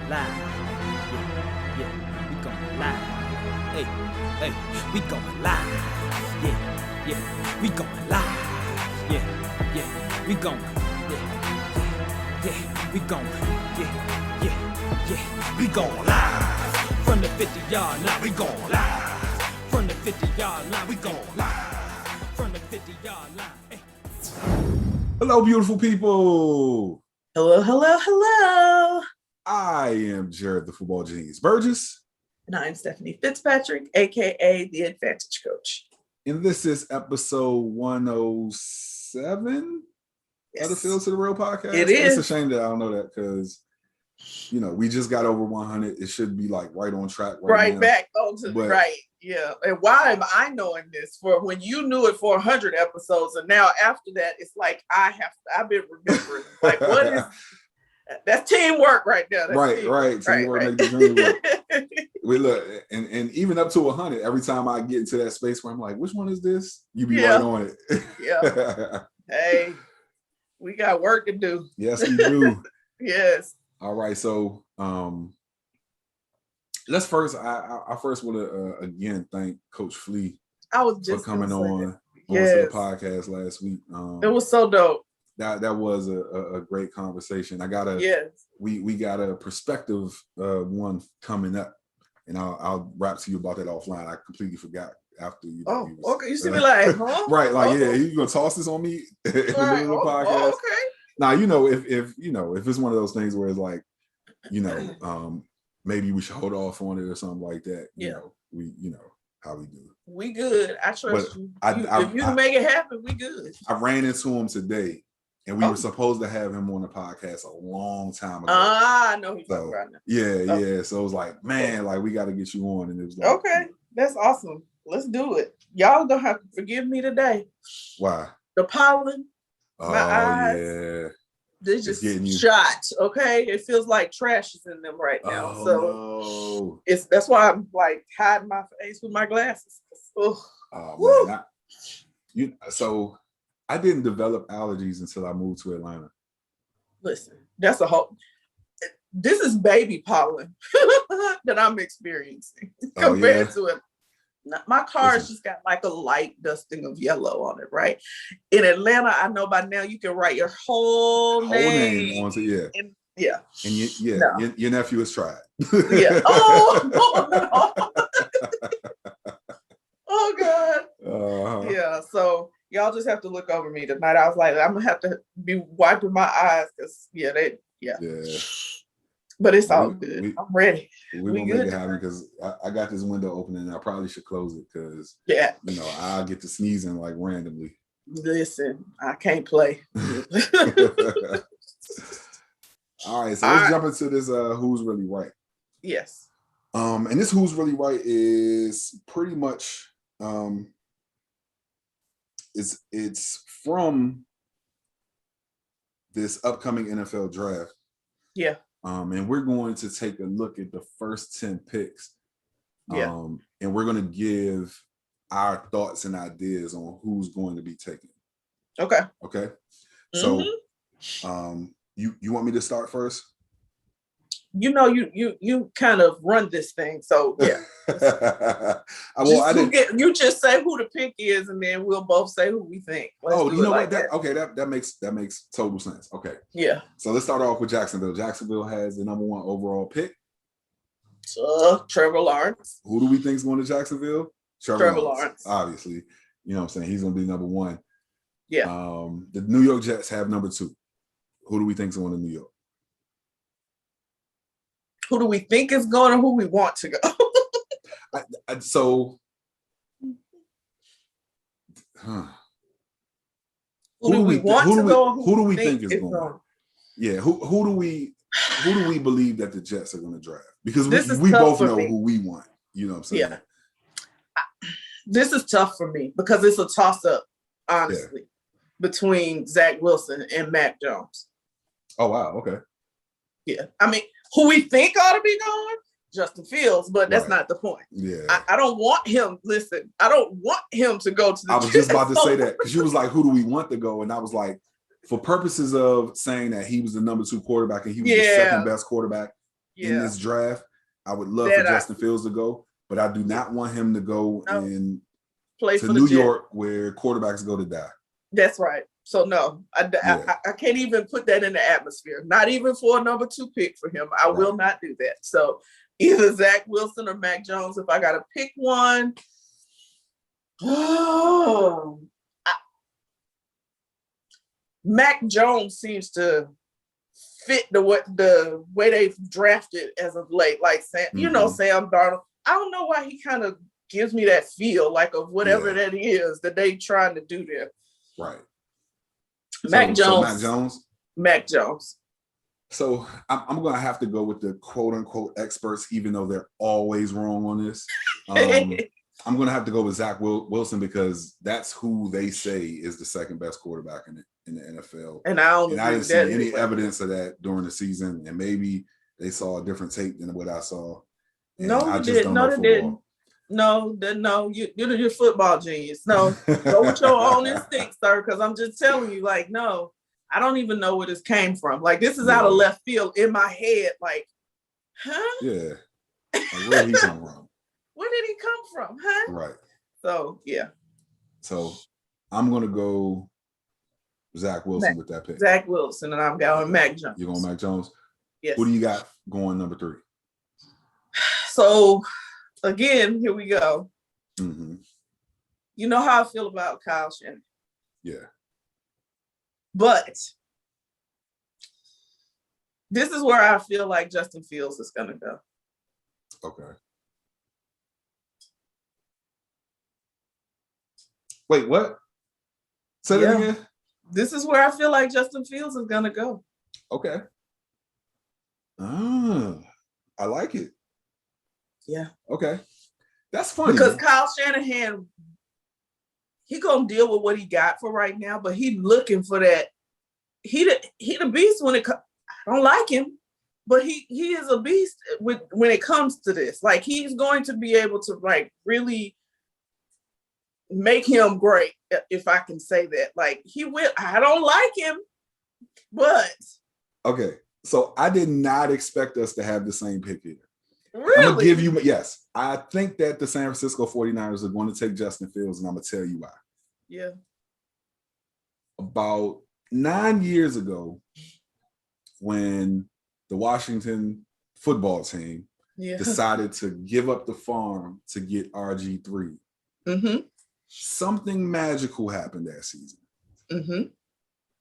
live. Yeah, we going live. Hey, we going live. Yeah, we going live. Yeah, we going. Yeah, we going. Yeah, we going live. From the 50-yard line, we going live. From the 50-yard line, we going live. From the 50-yard line. Hey. Hello, beautiful people. Hello. I am Jarrett the Football Genius Burgess. And I'm Stephanie Fitzpatrick, aka the Advantage Coach. And this is episode 107 of the Field to the Real podcast. It is. It's a shame that I don't know that because, we just got over 100. It should be like right on track right now. Back onto the right. Yeah. And why am I knowing this? For when you knew it for 100 episodes, and now after that, it's like I've been remembering. Like, what is that's teamwork right there. Right. Teamwork make the dream work. We look, and even up to 100, every time I get into that space where I'm like, which one is this? You be right on it. Yeah. Hey, we got work to do. Yes, we do. Yes. All right, so let's first. I first want to again thank Coach Flea for coming on to the podcast last week. It was so dope. That was a great conversation. We got a perspective one coming up, and I'll rap to you about that offline. I completely forgot after you. Okay. You see me like, huh? Right, like you gonna toss this on me in the middle of the podcast? Okay. Now if it's one of those things where it's like, maybe we should hold off on it or something like that. We how we do. We good. I trust you. If you can make it happen, we good. I ran into him today, and we were supposed to have him on the podcast a long time ago. I know he's talking about now. Yeah. So it was like, man, like we got to get you on, and it was like, okay, that's awesome. Let's do it. Y'all gonna have to forgive me today. Why? The pollen. My eyes. Yeah. They're just shot. Okay, it feels like trash is in them right now. That's why I'm like hiding my face with my glasses. Man, so I didn't develop allergies until I moved to Atlanta. Listen, this is baby pollen that I'm experiencing compared to it. My car has just got like a light dusting of yellow on it, right? In Atlanta, I know by now you can write your whole name onto it. And your nephew has tried. Yeah. Oh God. Yeah. So y'all just have to look over me tonight. I was like, I'm gonna have to be wiping my eyes because But it's all good. I'm ready. We're gonna make it happen because I got this window open and I probably should close it because I'll get to sneezing like randomly. Listen, I can't play. All right, so let's jump into this Who's Really Right. Yes. And this Who's Really Right is pretty much it's from this upcoming NFL draft. Yeah. And we're going to take a look at the first 10 picks. And we're going to give our thoughts and ideas on who's going to be taken. Okay. So you want me to start first? You kind of run this thing. So yeah. You just say who the pick is, and then we'll both say who we think. That makes total sense. Okay. Yeah. So let's start off with Jacksonville. Jacksonville has the number 1 overall pick. Trevor Lawrence. Who do we think is going to Jacksonville? Trevor Lawrence. Obviously. You know what I'm saying? He's going to be number 1. Yeah. The New York Jets have number 2. Who do we think is going to New York? Who do we think is going, or who we want to go? Who do we want to go? Who do we think is going? Yeah, who do we believe that the Jets are going to draft? Because we both know who we want. You know what I'm saying? Yeah. This is tough for me because it's a toss-up, honestly, between Zach Wilson and Mac Jones. Oh wow, okay. Yeah, I mean, who we think ought to be going? Justin Fields, but that's not the point. Yeah, I don't want him. Listen, I don't want him to go to the. I was just about to say that because you was like, "Who do we want to go?" And I was like, for purposes of saying that he was the number 2 quarterback and he was the second best quarterback, in this draft. I would love for Justin Fields to go, but I do not want him to go and play to New York where quarterbacks go to die. That's right. So no, I can't even put that in the atmosphere. Not even for a number 2 pick for him. I will not do that. So either Zach Wilson or Mac Jones. If I got to pick one, Mac Jones seems to fit the way they've drafted as of late. Like Sam, Sam Darnold. I don't know why he kind of gives me that feel like of whatever that is that they trying to do there. Right. Mac Jones. Mac Jones. So I'm going to have to go with the quote unquote experts, even though they're always wrong on this. I'm going to have to go with Zach Wilson because that's who they say is the second best quarterback in the NFL. And I didn't see any evidence of that during the season. And maybe they saw a different tape than what I saw. No, they didn't. No, you're your football genius. No, go with your own instinct, sir. Because I'm just telling you, like, no, I don't even know where this came from. Like, this is out of left field in my head. Like, huh? Yeah. Like, where did he come from? Where did he come from? Huh? Right. So yeah. So I'm gonna go Zach Wilson with that pick. Zach Wilson, and I'm going Mac Jones. You're going Mac Jones? Yes. Who do you got going number 3? So again, here we go. Mm-hmm. You know how I feel about Kyle Shanahan. Yeah. But this is where I feel like Justin Fields is going to go. Okay. Wait, what? Say that again? This is where I feel like Justin Fields is going to go. Okay. I like it. Yeah. Okay. That's funny. Because Kyle Shanahan, he gonna deal with what he got for right now, but he looking for that. He the beast when it comes. I don't like him, but he is a beast when it comes to this. Like, he's going to be able to like really make him great, if I can say that. Like, he will. I don't like him, but okay. So I did not expect us to have the same pick here. Really? I'm gonna give you, yes. I think that the San Francisco 49ers are going to take Justin Fields, and I'm gonna tell you why. Yeah. About 9 years ago, when the Washington football team decided to give up the farm to get RG3, something magical happened that season.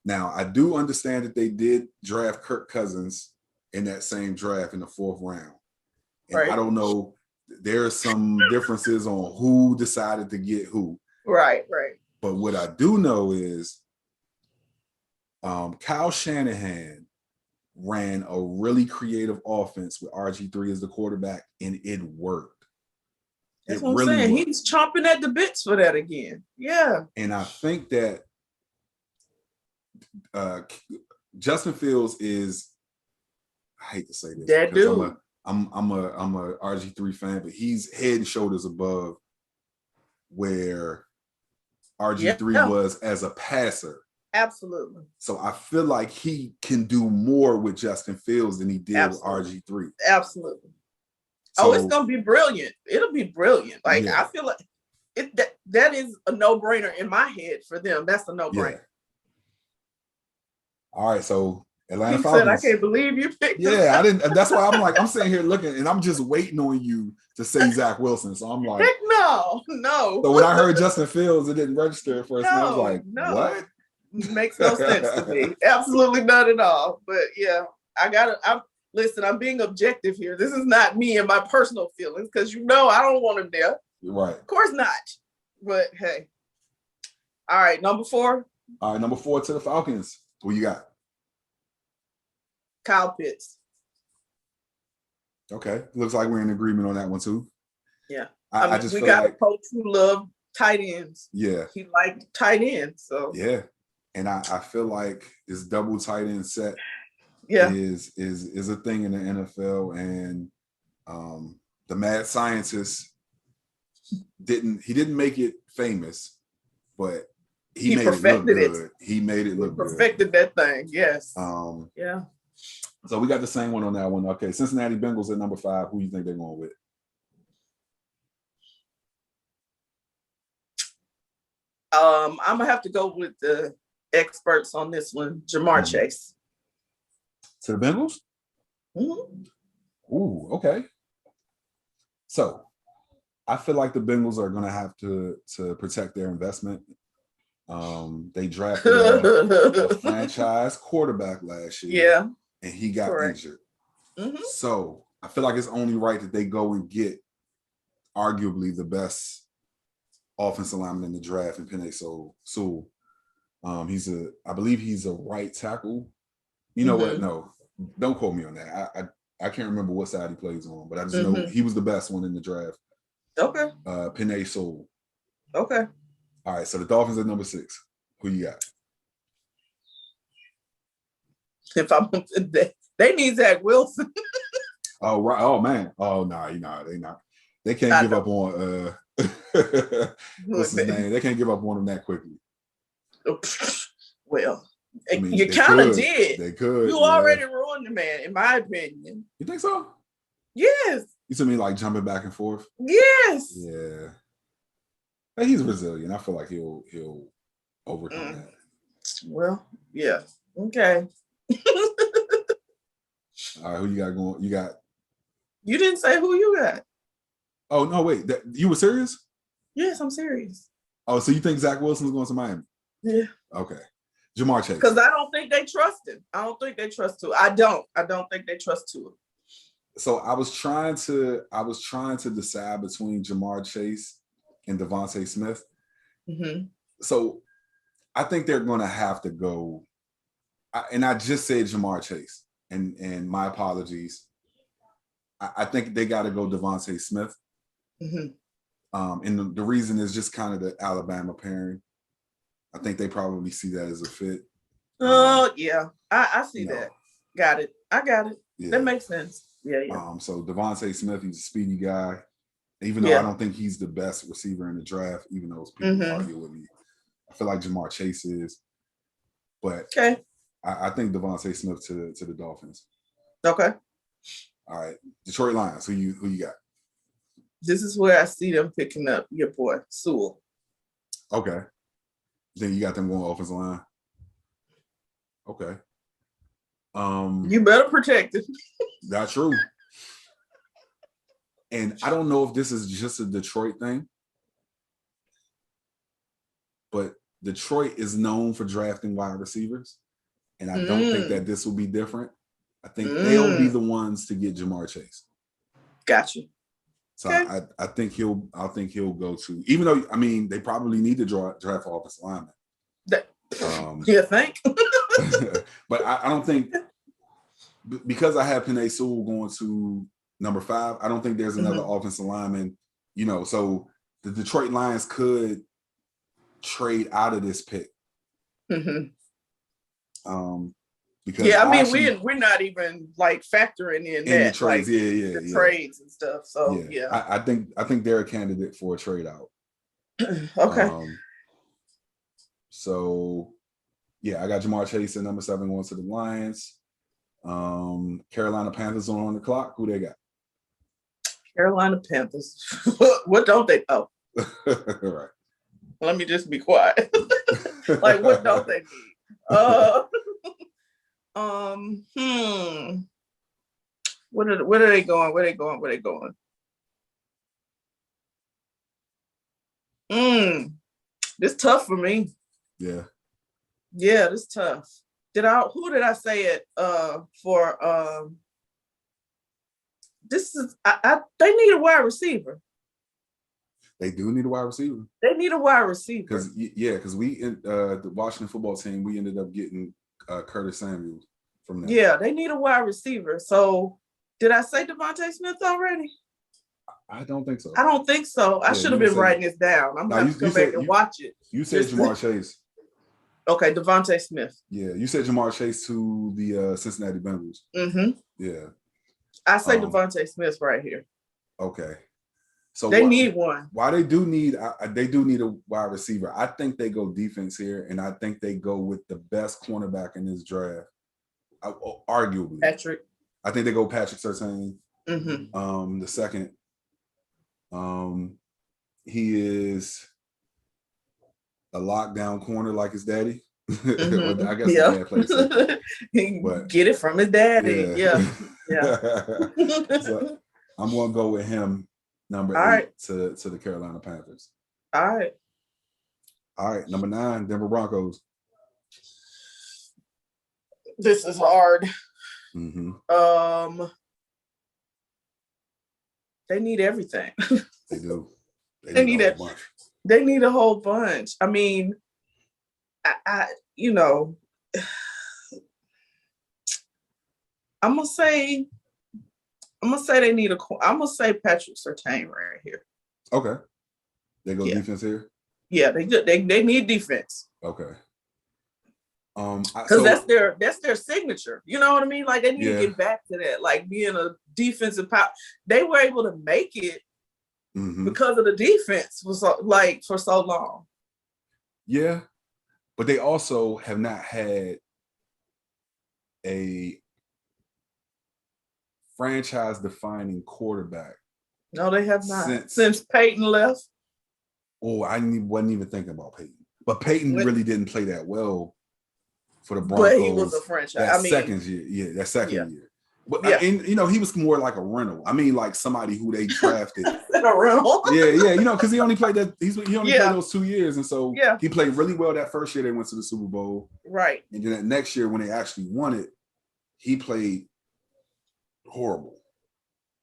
Now, I do understand that they did draft Kirk Cousins in that same draft in the 4th round. And I don't know, there are some differences on who decided to get who. Right. But what I do know is Kyle Shanahan ran a really creative offense with RG3 as the quarterback, and it worked. That's what I'm saying. Worked. He's chomping at the bits for that again. Yeah. And I think that Justin Fields is, I hate to say this, that dude. I'm a RG3 fan, but he's head and shoulders above where RG3 was as a passer. Absolutely. So I feel like he can do more with Justin Fields than he did with RG3. Absolutely. So, it's gonna be brilliant. It'll be brilliant. Like, I feel like that is a no-brainer in my head for them. That's a no-brainer. Yeah. All right, so Atlanta Falcons. Said, I can't believe you picked him. I didn't. That's why I'm sitting here looking, and I'm just waiting on you to say Zach Wilson. So I'm like, heck no. So when I heard Justin Fields, it didn't register at first. And I was like, what? Makes no sense to me. Absolutely not at all. But yeah, listen, I'm being objective here. This is not me and my personal feelings, because I don't want him there. Right. Of course not. But hey. All right, number 4. All right, number 4 to the Falcons. Who you got? Kyle Pitts. Okay. Looks like we're in agreement on that one too. Yeah. I just we got a coach who loved tight ends. Yeah. He liked tight ends. So yeah. And I feel like this double tight end set is a thing in the NFL. And the mad scientist didn't make it famous, but he made it look good. He made it look good. Perfected that thing, yes. Yeah. So we got the same one on that one. Okay, Cincinnati Bengals at number 5. Who you think they're going with? I'm gonna have to go with the experts on this one, Jamar Chase. To the Bengals? Mm-hmm. Ooh, okay. So I feel like the Bengals are gonna have to protect their investment. They drafted a franchise quarterback last year, and he got injured. Mm-hmm. So I feel like it's only right that they go and get arguably the best offensive lineman in the draft in Penei Sewell. I believe he's a right tackle. You know what? No, don't quote me on that. I can't remember what side he plays on, but I just know he was the best one in the draft. Okay. Penei Sewell. Okay. All right, so the Dolphins at number 6. Who you got? If I'm, they need Zach Wilson. Oh right. Oh man. Oh no, they not. They can't give up on what's his name? They can't give up on him that quickly. Well, I mean, you kind of did. They could. You already ruined the man, in my opinion. You think so? Yes. You see me like jumping back and forth? Yes. Yeah. But he's Brazilian. I feel like he'll overcome that. Well, yeah. Okay. All right, who you got going? You didn't say who you got. Oh no, wait. You were serious? Yes, I'm serious. Oh, so you think Zach Wilson's going to Miami? Yeah. Okay. Jamar Chase. Because I don't think they trust him. I don't think they trust Tua. I don't think they trust Tua. So I was trying to decide between Jamar Chase and Devontae Smith. Mm-hmm. So I think they're going to have to go. And I just said Jamar Chase, and my apologies. I think they got to go Devontae Smith. Mm-hmm. And the reason is just kind of the Alabama pairing. I think they probably see that as a fit. Oh, yeah. I see that. Got it. I got it. Yeah. That makes sense. Yeah. So Devontae Smith, he's a speedy guy. Even though I don't think he's the best receiver in the draft, even though people argue with me. I feel like Jamar Chase is. But I think Devontae Smith to the Dolphins. Okay. All right. Detroit Lions, who you got? This is where I see them picking up your boy, Sewell. Okay. Then you got them going offensive line. Okay. You better protect it. That's true. And I don't know if this is just a Detroit thing, but Detroit is known for drafting wide receivers. And I don't think that this will be different. I think they'll be the ones to get Jamar Chase. Gotcha. So I think he'll go to, even though, I mean, they probably need to draft offensive linemen. You think? But I don't think, because I have Penei Sewell going to number 5, I don't think there's another offensive lineman, so the Detroit Lions could trade out of this pick. Because we're not even like factoring in that trades, the trades and stuff. So I think they're a candidate for a trade out. Okay. So I got Jamar Chase at number 7 going to the Lions. Carolina Panthers on the clock. Who they got? Carolina Panthers. What don't they? Oh, right. Let me just be quiet. Like, what don't they need? Where are they going? Where they going? This tough for me. Yeah. Yeah, this tough. Who did I say it for? This is they need a wide receiver. They do need a wide receiver. They need a wide receiver. Because we in the Washington football team, we ended up getting Curtis Samuels from them. Yeah, they need a wide receiver. So did I say Devontae Smith already? I don't think so. I don't think so. I should have been writing this down. I'm going to come back and watch it. You said Jamar Chase. Okay, Devontae Smith. Yeah, you said Jamar Chase to the Cincinnati Bengals. Mm-hmm. Yeah. I say Devontae Smith right here. Okay. So they need one. Why they do need a wide receiver. I think they go defense here, and I think they go with the best cornerback in this draft, Arguably. Patrick. I think they go Patrick Surtain. Mm-hmm. The second, he is a lockdown corner like his daddy. Mm-hmm. I guess his dad plays second. He But get it from his daddy. Yeah. So I'm gonna go with him, number All 8 right. to the Carolina Panthers. All right. All right, number 9, Denver Broncos. This is hard. Mm-hmm. They need everything. They do. They need a bunch. They need a whole bunch. I mean, I you know, I'm gonna say they need I'm gonna say Patrick Surtain right here. Okay. They go defense here? Yeah, they do. They need defense. Okay. Because that's their signature. You know what I mean? Like they need to get back to that, like being a defensive power. They were able to make it because of the defense for so long. Yeah, but they also have not had a franchise-defining quarterback. No, they have not since Peyton left. Oh, I wasn't even thinking about Peyton, but Peyton really didn't play that well for the Broncos. But he was a franchise. Second year. But and he was more like a rental. I mean, like somebody who they drafted. A rental. Yeah, because he only played that. He only played those 2 years, and so he played really well that first year. They went to the Super Bowl, right? And then that next year when they actually won it, he played horrible.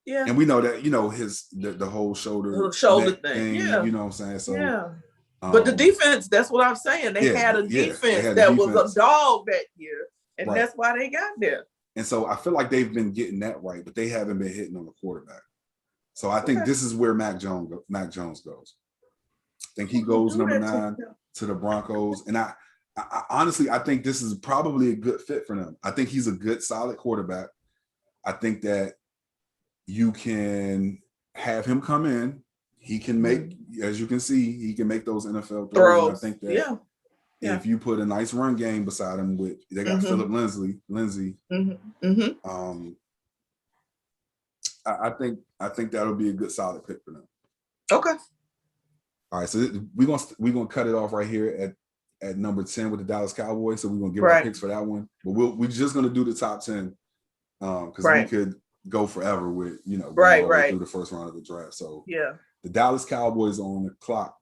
Yeah, and we know that the whole shoulder thing. Yeah, you know what I'm saying. So yeah. But the defense, that's what I'm saying. They had a defense that was a dog that year, and that's why they got there. And so I feel like they've been getting that right, but they haven't been hitting on the quarterback. So I think this is where Mac Jones goes. I think he goes number 9 to the Broncos. And I honestly, I think this is probably a good fit for them. I think he's a good, solid quarterback. I think that you can have him come in. He can make, as you can see, he can make those NFL throws. And I think that if you put a nice run game beside him, they got Philip Lindsay. I think that'll be a good, solid pick for them. Okay. All right, so we're gonna cut it off right here at number 10 with the Dallas Cowboys. So we're gonna give our picks for that one, but we're just gonna do the top 10 because we could go forever with going through the first round of the draft. So the Dallas Cowboys on the clock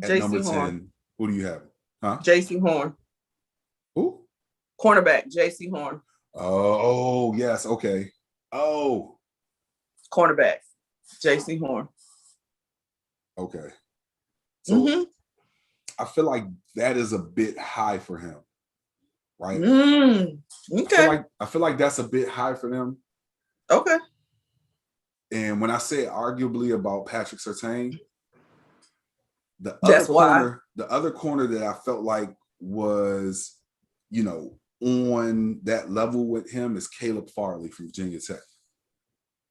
at number 10. Who do you have? Huh? J.C. Horn. Who? Cornerback, J.C. Horn. Oh, yes. Okay. Oh. Cornerback, J.C. Horn. Okay. So I feel like that is a bit high for him. Right? Okay. I feel like that's a bit high for them. Okay. And when I say arguably about Patrick Surtain, the other corner that I felt like was, on that level with him is Caleb Farley from Virginia Tech.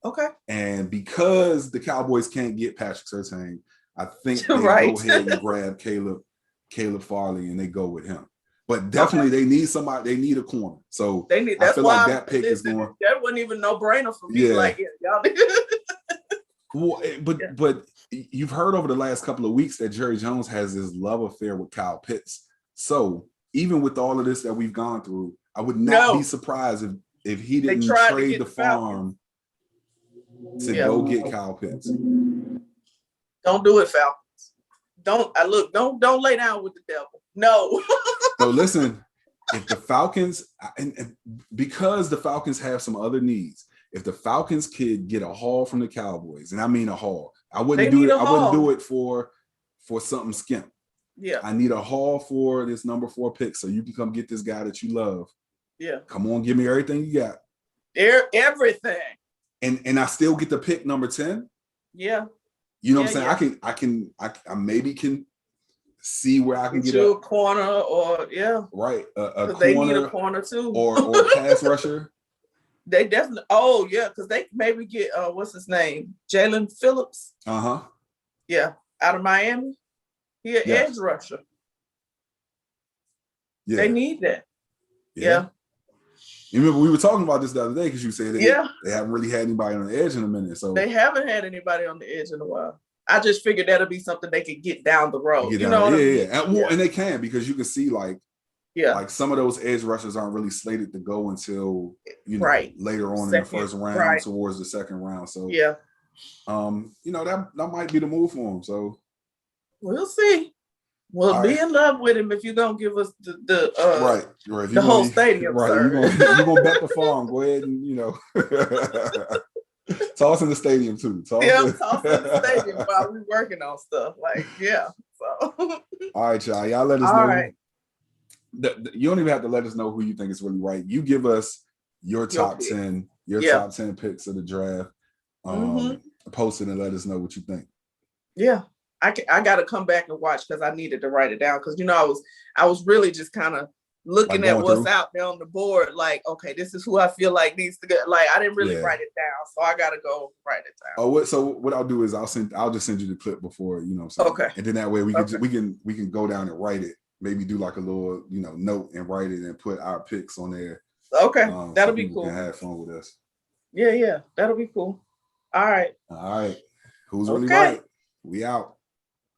Okay. And because the Cowboys can't get Patrick Surtain, I think they go ahead and grab Caleb Farley and they go with him. But definitely they need somebody, they need a corner. So I feel like that pick is going. That wasn't even no brainer for me. Like y'all. Well, but you've heard over the last couple of weeks that Jerry Jones has this love affair with Kyle Pitts. So even with all of this that we've gone through, I would not be surprised if he didn't trade the farm to go get Kyle Pitts. Don't do it, Falcons. Don't lay down with the devil. No. So listen, if the Falcons, and because the Falcons have some other needs, if the Falcons could get a haul from the Cowboys, and I mean a haul, I wouldn't do it for something skimp. Yeah. I need a haul for this number 4 pick so you can come get this guy that you love. Yeah. Come on, give me everything you got. Everything. And I still get the pick number 10. Yeah. You know what I'm saying? I maybe can see where I can get a corner or right. A corner, they need a corner too. or pass rusher. They definitely because they maybe get what's his name? Jalen Phillips. Yeah, out of Miami. He an edge rusher. Yeah. They need that. Yeah. You remember we were talking about this the other day because you said they haven't really had anybody on the edge in a minute. So they haven't had anybody on the edge in a while. I just figured that'll be something they could get down the road. You know what I mean? And they can, because you can see like some of those edge rushers aren't really slated to go until later on in the first round towards the second round. So that might be the move for him. So we'll see. We'll be in love with him if you're gonna give us the whole stadium. Right, you're gonna bet the farm. Go ahead and toss in the stadium too. Toss in the stadium while we're working on stuff. So all right, y'all let us know. Right. You don't even have to let us know who you think is really right. You give us your top 10 picks of the draft. Post it and let us know what you think. Yeah. I got to come back and watch because I needed to write it down because I was really just kind of looking at what's out there on the board. Like, okay, this is who I feel like needs to go. Like, I didn't really write it down, so I got to go write it down. So what I'll do is I'll just send you the clip before Okay. And then that way we can go down and write it. Maybe do like a little note and write it and put our picks on there. Okay, that'll be cool. Can have fun with us. Yeah, that'll be cool. All right. Who's really right? We out.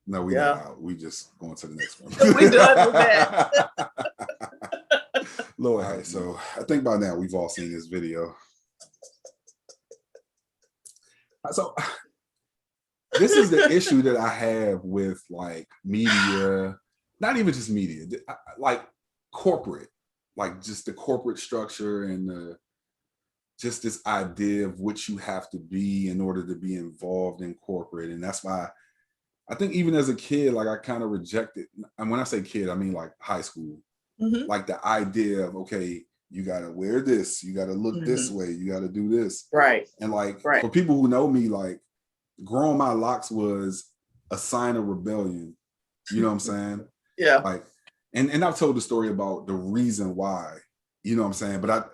No, we not out. We just going to the next one. We done with that. Lord, all right, so I think by now we've all seen this video. So this is the issue that I have with like media, not even just media, like corporate, like just the corporate structure and just this idea of what you have to be in order to be involved in corporate. And that's why I think even as a kid, like I kind of rejected, and when I say kid, I mean like high school, like the idea of, okay, you got to wear this, you got to look this way, you got to do this. Right. And like, for people who know me, like growing my locks was a sign of rebellion. You know what I'm saying? Yeah. Like, and I've told the story about the reason why, you know what I'm saying? But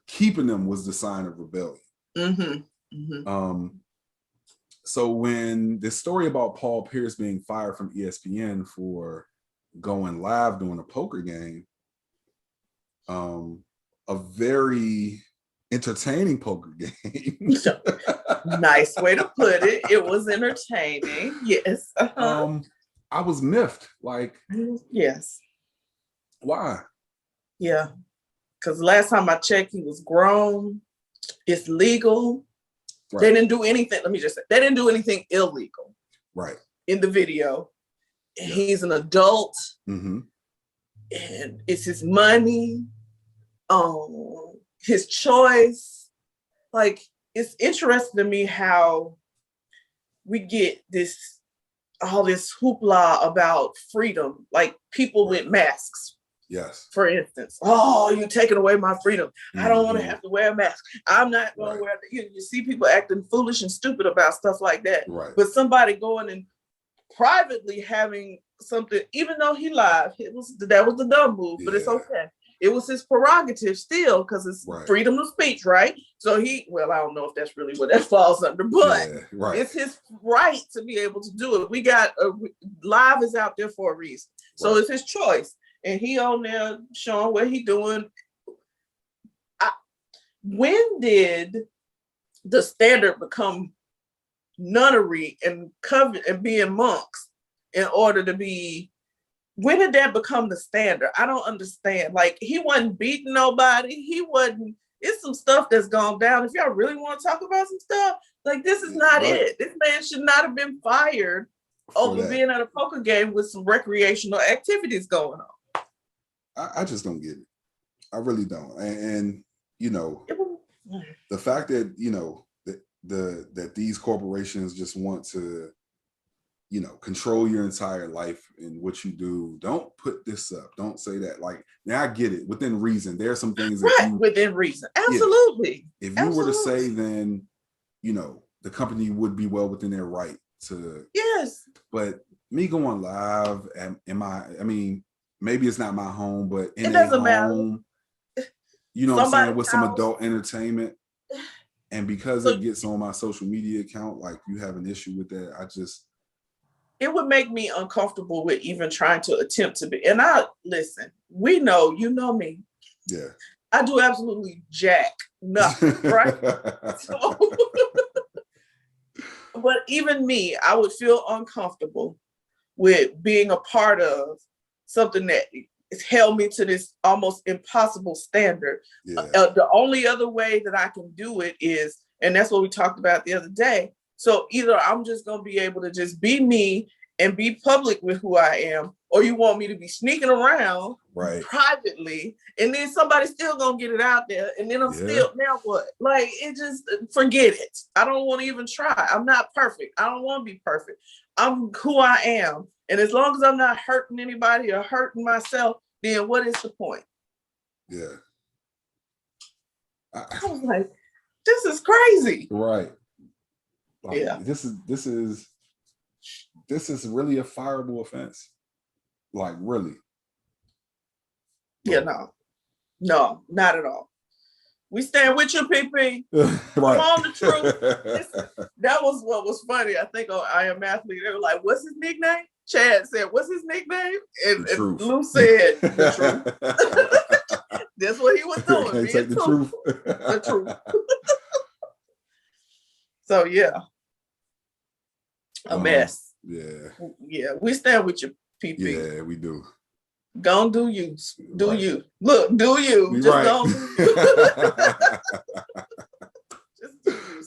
keeping them was the sign of rebellion. So when this story about Paul Pierce being fired from ESPN for going live during a poker game, a very entertaining poker game. Nice way to put it. It was entertaining. Yes. I was miffed. Like, yes. Why? Yeah. Because last time I checked, he was grown. It's legal. Right. They didn't do anything. Let me just say, they didn't do anything illegal. Right. In the video. Yeah. He's an adult. Mm-hmm. And it's his money. His choice. Like, it's interesting to me how we get all this hoopla about freedom. Like, people with masks. Yes. For instance, you're taking away my freedom. I don't want to have to wear a mask. I'm not going to wear it. You see people acting foolish and stupid about stuff like that. Right. But somebody going and privately having something, even though he lied, that was the dumb move, but it's okay. It was his prerogative still because it's freedom of speech, right? So I don't know if that's really what that falls under, but it's his right to be able to do it. We got live is out there for a reason. So it's his choice. And he on there showing what he doing. When did the standard become nunnery and covet and being monks in order to be? When did that become the standard? I don't understand. Like, he wasn't beating nobody. He wasn't. It's some stuff that's gone down. If y'all really want to talk about some stuff, like, this is not it. This man should not have been fired over being at a poker game with some recreational activities going on. I just don't get it. I really don't. And the fact that, that these corporations just want to, control your entire life and what you do. Don't put this up. Don't say that. Like, now I get it. Within reason, there are some things that within reason. Absolutely. Yeah. If you were to say, then, the company would be well within their right to. Yes. But me going live, maybe it's not my home, but in it doesn't matter. You know what I'm saying, with some adult entertainment. And because it gets on my social media account, like, you have an issue with that, it would make me uncomfortable with even trying to attempt to be. And listen, we know, you know me. Yeah. I do absolutely jack nothing, right? So, but even me, I would feel uncomfortable with being a part of something that has held me to this almost impossible standard. Yeah. The only other way that I can do it is, and that's what we talked about the other day. So either I'm just going to be able to just be me and be public with who I am, or you want me to be sneaking around privately, and then somebody's still going to get it out there, and then I'm still, now what? Like, it just, forget it. I don't want to even try. I'm not perfect. I don't want to be perfect. I'm who I am. And as long as I'm not hurting anybody or hurting myself, then what is the point? Yeah. I was like, this is crazy. Right. Like, yeah. This is really a fireable offense. Like, really. Yeah, no, not at all. We stand with you, PP. Come on, the truth. That was what was funny. I think on I Am Athlete, they were like, what's his nickname? Chad said, what's his nickname? And Lou said, the truth. That's what he was doing. Can't take the truth. The truth. So, yeah. A mess. Yeah. Yeah, we stand with you, PP. Yeah, we do. Go do you. Do you. Look, do you. Just don't do you. Just do you.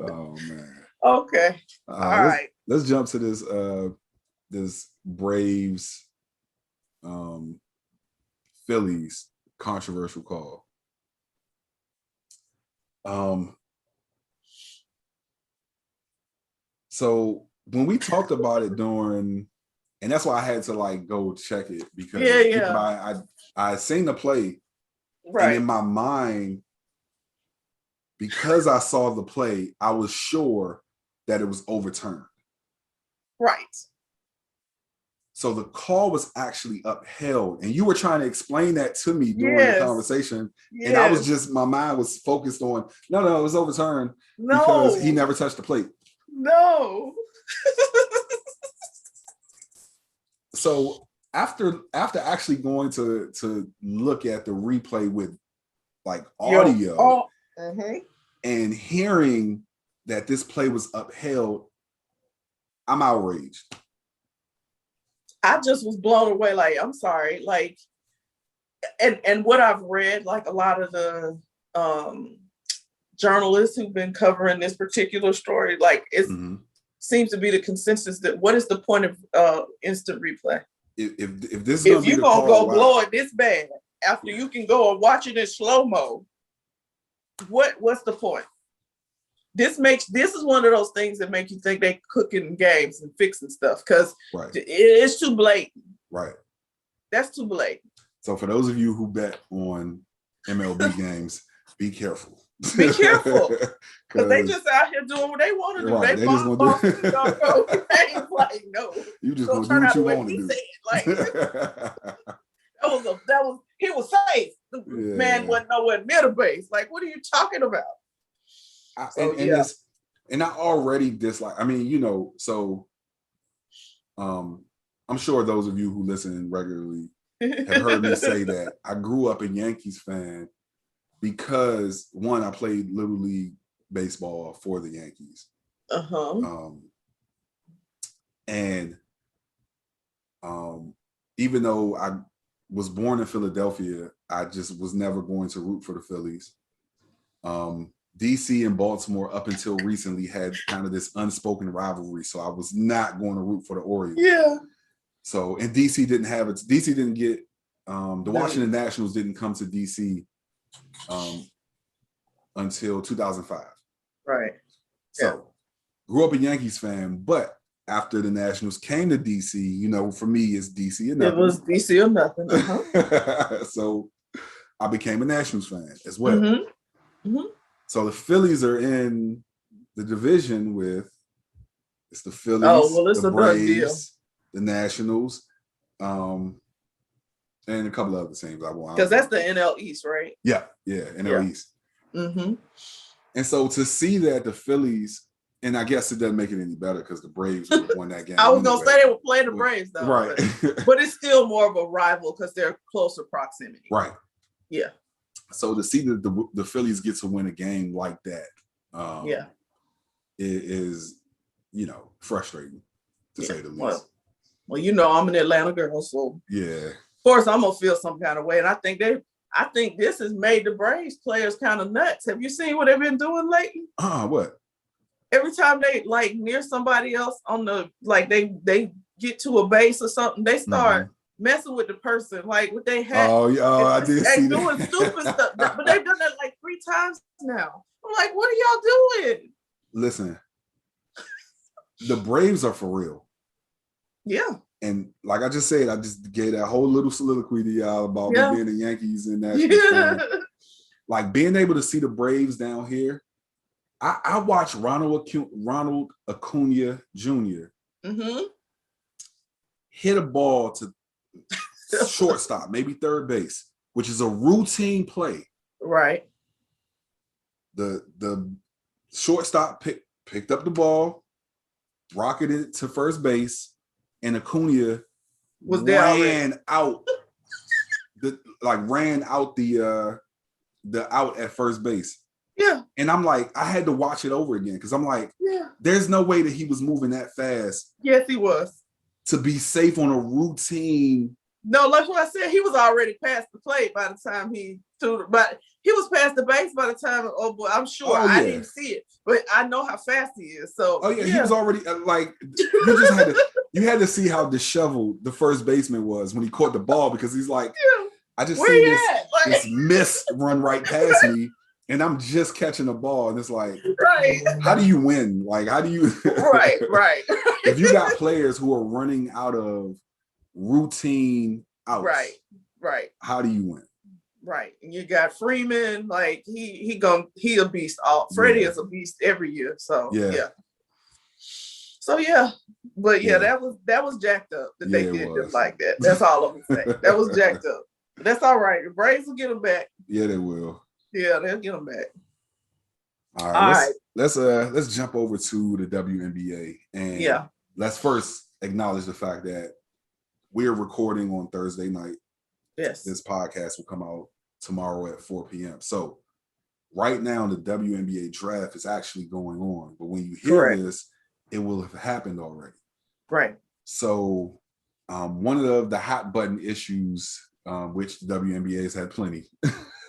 Oh, man. Okay. All right. Let's jump to this this Braves Phillies controversial call. So when we talked about it during, and that's why I had to like go check it, because I seen the play, and in my mind, because I saw the play, I was sure that it was overturned. Right. So the call was actually upheld, and you were trying to explain that to me during the conversation, and I was just, my mind was focused on, no, it was overturned because he never touched the plate. No. So after actually going to look at the replay with like audio and hearing that this play was upheld, I'm outraged. I just was blown away. Like, I'm sorry. Like, and what I've read, like a lot of the journalists who've been covering this particular story, like it seems to be the consensus that what is the point of instant replay? If this is if you're gonna go blow it this bad after you can go and watch it in slow-mo, what's the point? This is one of those things that make you think they cooking games and fixing stuff, because it's too blatant. Right. That's too blatant. So for those of you who bet on MLB games, be careful. Be careful, because they just out here doing what they want to do. Right. They just want to do. Like, no, you just gonna do what you want to do. Like, that was he was safe. The man wasn't nowhere near the base. Like, what are you talking about? And I already dislike. I mean, so I'm sure those of you who listen regularly have heard me say that I grew up a Yankees fan because, one, I played Little League baseball for the Yankees. And even though I was born in Philadelphia, I just was never going to root for the Phillies. DC and Baltimore up until recently had kind of this unspoken rivalry, so I was not going to root for the Orioles. Yeah. So, and DC didn't have it. DC didn't get the Washington Nationals didn't come to DC until 2005. Right. So, grew up a Yankees fan, but after the Nationals came to DC, for me, it's DC or nothing. It was DC or nothing. So, I became a Nationals fan as well. So the Phillies are in the division with the Phillies, the Braves, the Nationals, and a couple of other teams. Because that's the NL East, right? Yeah, NL East. And so to see that the Phillies, and I guess it doesn't make it any better because the Braves won that game. I was gonna say they were playing the Braves though, right? But it's still more of a rival because they're closer proximity, right? Yeah. So to see the Phillies get to win a game like that, is frustrating to say the least. Well, I'm an Atlanta girl, so yeah. Of course, I'm gonna feel some kind of way, and I think this has made the Braves players kind of nuts. Have you seen what they've been doing lately? What? Every time they near somebody else on the they get to a base or something, they start messing with the person with their hat. I did see that. Doing stupid stuff, but they've done that 3 times now. I'm like, what are y'all doing? Listen, the Braves are for real. Yeah. And like I just said, I just gave that whole little soliloquy to y'all about me being the Yankees and that. Like being able to see the Braves down here. I watched Ronald Acuna Jr. Hit a ball to shortstop, maybe third base, which is a routine play. Right. The shortstop picked up the ball, rocketed it to first base, and Acuna ran out the out at first base. Yeah. And I'm like, I had to watch it over again because I'm like, there's no way that he was moving that fast. Yes, he was. To be safe on a routine. No, like what I said, he was already past the plate by the time he threw but he was past the base by the time, I'm sure. I didn't see it, but I know how fast he is. So he was already you had to see how disheveled the first baseman was when he caught the ball because he's like, I just see this mist run right past me. And I'm just catching the ball, and it's like, how do you win? Like, how do you? right. If you got players who are running out of routine outs, right. How do you win? Right, and you got Freeman, he a beast. Freddie is a beast every year. So but that was jacked up that they did just like that. That's all I'm gonna say. That was jacked up. But that's all right. The Braves will get them back. Yeah, they will. Yeah, they'll get them back. All right. Let's jump over to the WNBA and let's first acknowledge the fact that we're recording on Thursday night. Yes. This podcast will come out tomorrow at 4 p.m. So right now the WNBA draft is actually going on, but when you hear this, it will have happened already. Right. So one of the hot button issues, which the WNBA has had plenty.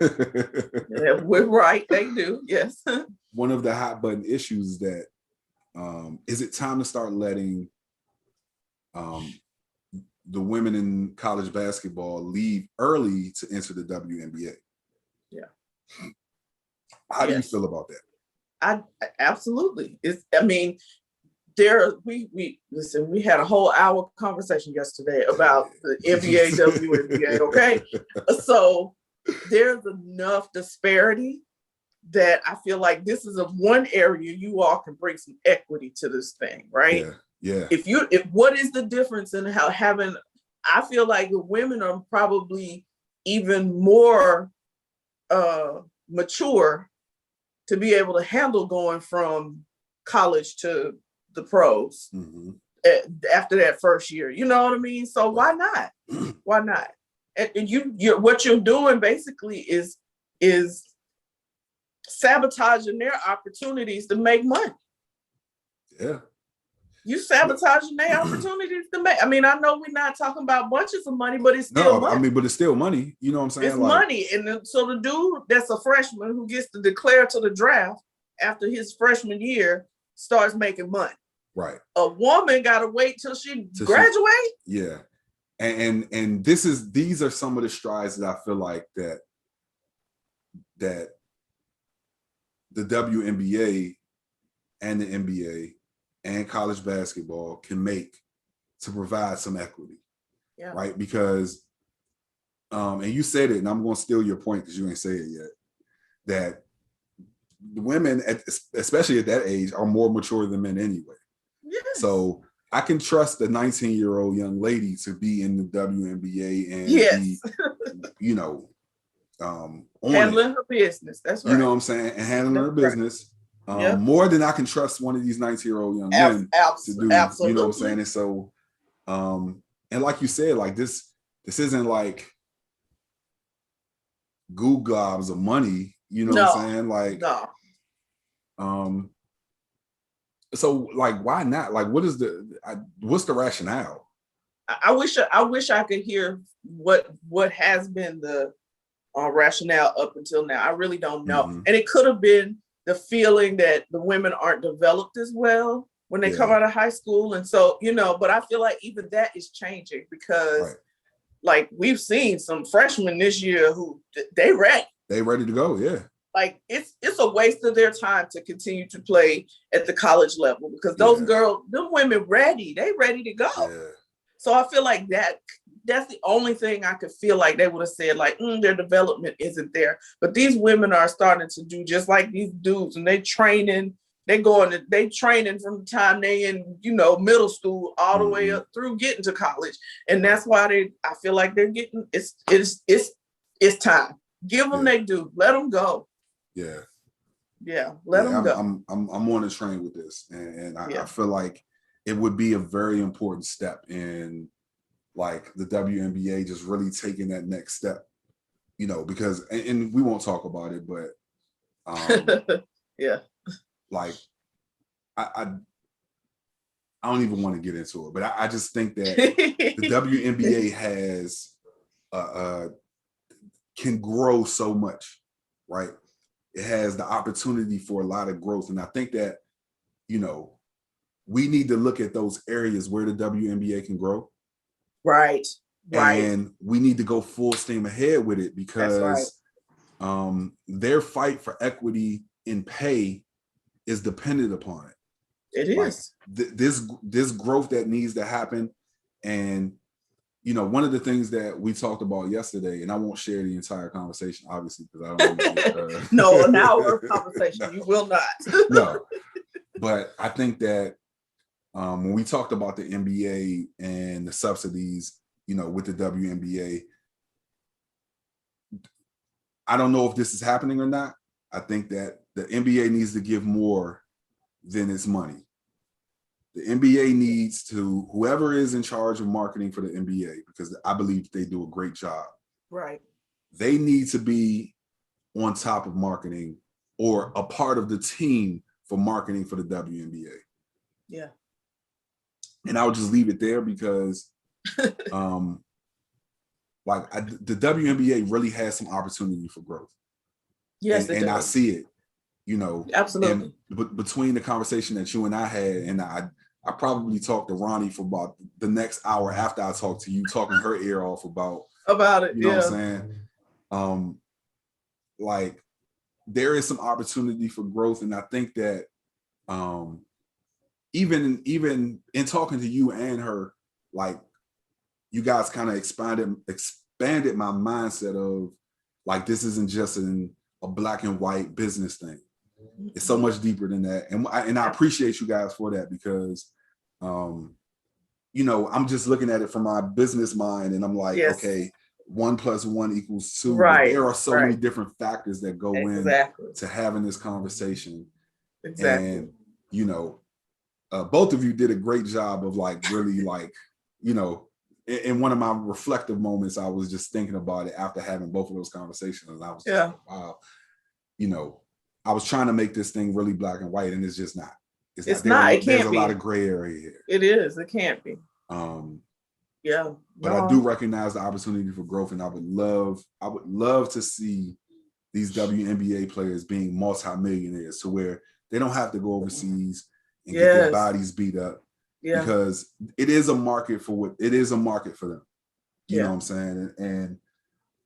We're right, they do, yes. One of the hot button issues is that is it time to start letting the women in college basketball leave early to enter the WNBA? Yeah. How do you feel about that? I absolutely. We had a whole hour conversation yesterday about the NBA, WNBA, okay? So there's enough disparity that I feel like this is one area you all can bring some equity to this thing, right? Yeah. If what is the difference in how I feel like the women are probably even more mature to be able to handle going from college to the pros after that first year. You know what I mean? So why not? Why not? And you what you're doing basically is sabotaging their opportunities to make money. Yeah. You sabotaging their opportunities to make. I know we're not talking about bunches of money, but it's still money. But it's still money. You know what I'm saying? It's money. And so the dude that's a freshman who gets to declare to the draft after his freshman year starts making money. Right. A woman got to wait till she graduate. Yeah. And these are some of the strides that I feel like that the WNBA and the NBA and college basketball can make to provide some equity. Yeah. Right. Because and you said it, and I'm going to steal your point because you ain't say it yet, that the women, especially at that age, are more mature than men anyway. Yes. So I can trust the 19-year-old young lady to be in the WNBA and be, handling her business. That's right. You know what I'm saying? And handling her business. More than I can trust one of these 19-year-old young men to do. Absolutely. You know what I'm saying? And so, and like you said, like this isn't like goo globs of money. You know what I'm saying? Like, no. So like, why not? Like, what's the rationale? I wish I could hear what has been the rationale up until now. I really don't know. Mm-hmm. And it could have been the feeling that the women aren't developed as well when they come out of high school. And so, but I feel like even that is changing because like we've seen some freshmen this year who they ready. They ready to go, yeah. Like it's a waste of their time to continue to play at the college level because those girls, them women ready, they ready to go. Yeah. So I feel like that's the only thing I could feel like they would have said, like, their development isn't there. But these women are starting to do just like these dudes, and they training from the time they in, middle school all the way up through getting to college. And that's why I feel like they're getting, it's time. Give them they do. Let them go. Yeah. Yeah. Let them go. I'm on the train with this. And I feel like it would be a very important step in like the WNBA just really taking that next step, because, and we won't talk about it, but yeah. Like I don't even want to get into it, but I just think that the WNBA has can grow so much, right? It has the opportunity for a lot of growth. And I think that, we need to look at those areas where the WNBA can grow. Right. And we need to go full steam ahead with it because their fight for equity in pay is dependent upon it. It is. This growth that needs to happen. And, one of the things that we talked about yesterday, and I won't share the entire conversation, obviously, because I don't want to No, an hour conversation. No. You will not. No. But I think that when we talked about the NBA and the subsidies, with the WNBA, I don't know if this is happening or not. I think that the NBA needs to give more than its money. The NBA needs to, whoever is in charge of marketing for the NBA, because I believe they do a great job. Right. They need to be on top of marketing or a part of the team for marketing for the WNBA. Yeah. And I would just leave it there because the WNBA really has some opportunity for growth. Yes, and I see it, Absolutely. And between the conversation that you and I had, and I probably talked to Ronnie for about the next hour after I talked to you, talking her ear off about it. You know what I'm saying? Like there is some opportunity for growth, and I think that even in talking to you and her, like you guys kind of expanded my mindset of like this isn't just a black and white business thing. It's so much deeper than that, and I appreciate you guys for that because, I'm just looking at it from my business mind, and I'm like, okay, 1 + 1 = 2. Right. There are so many different factors that go in to having this conversation. Exactly. And both of you did a great job of like really like, in one of my reflective moments, I was just thinking about it after having both of those conversations, and I was just like, wow, I was trying to make this thing really black and white, and it's just not. It's not. It can't be. There's a lot of gray area here. It is. It can't be. Yeah. But I do recognize the opportunity for growth, and I would love to see these WNBA players being multimillionaires to where they don't have to go overseas and get their bodies beat up. Yeah. Because it is a market for them. You know what I'm saying? And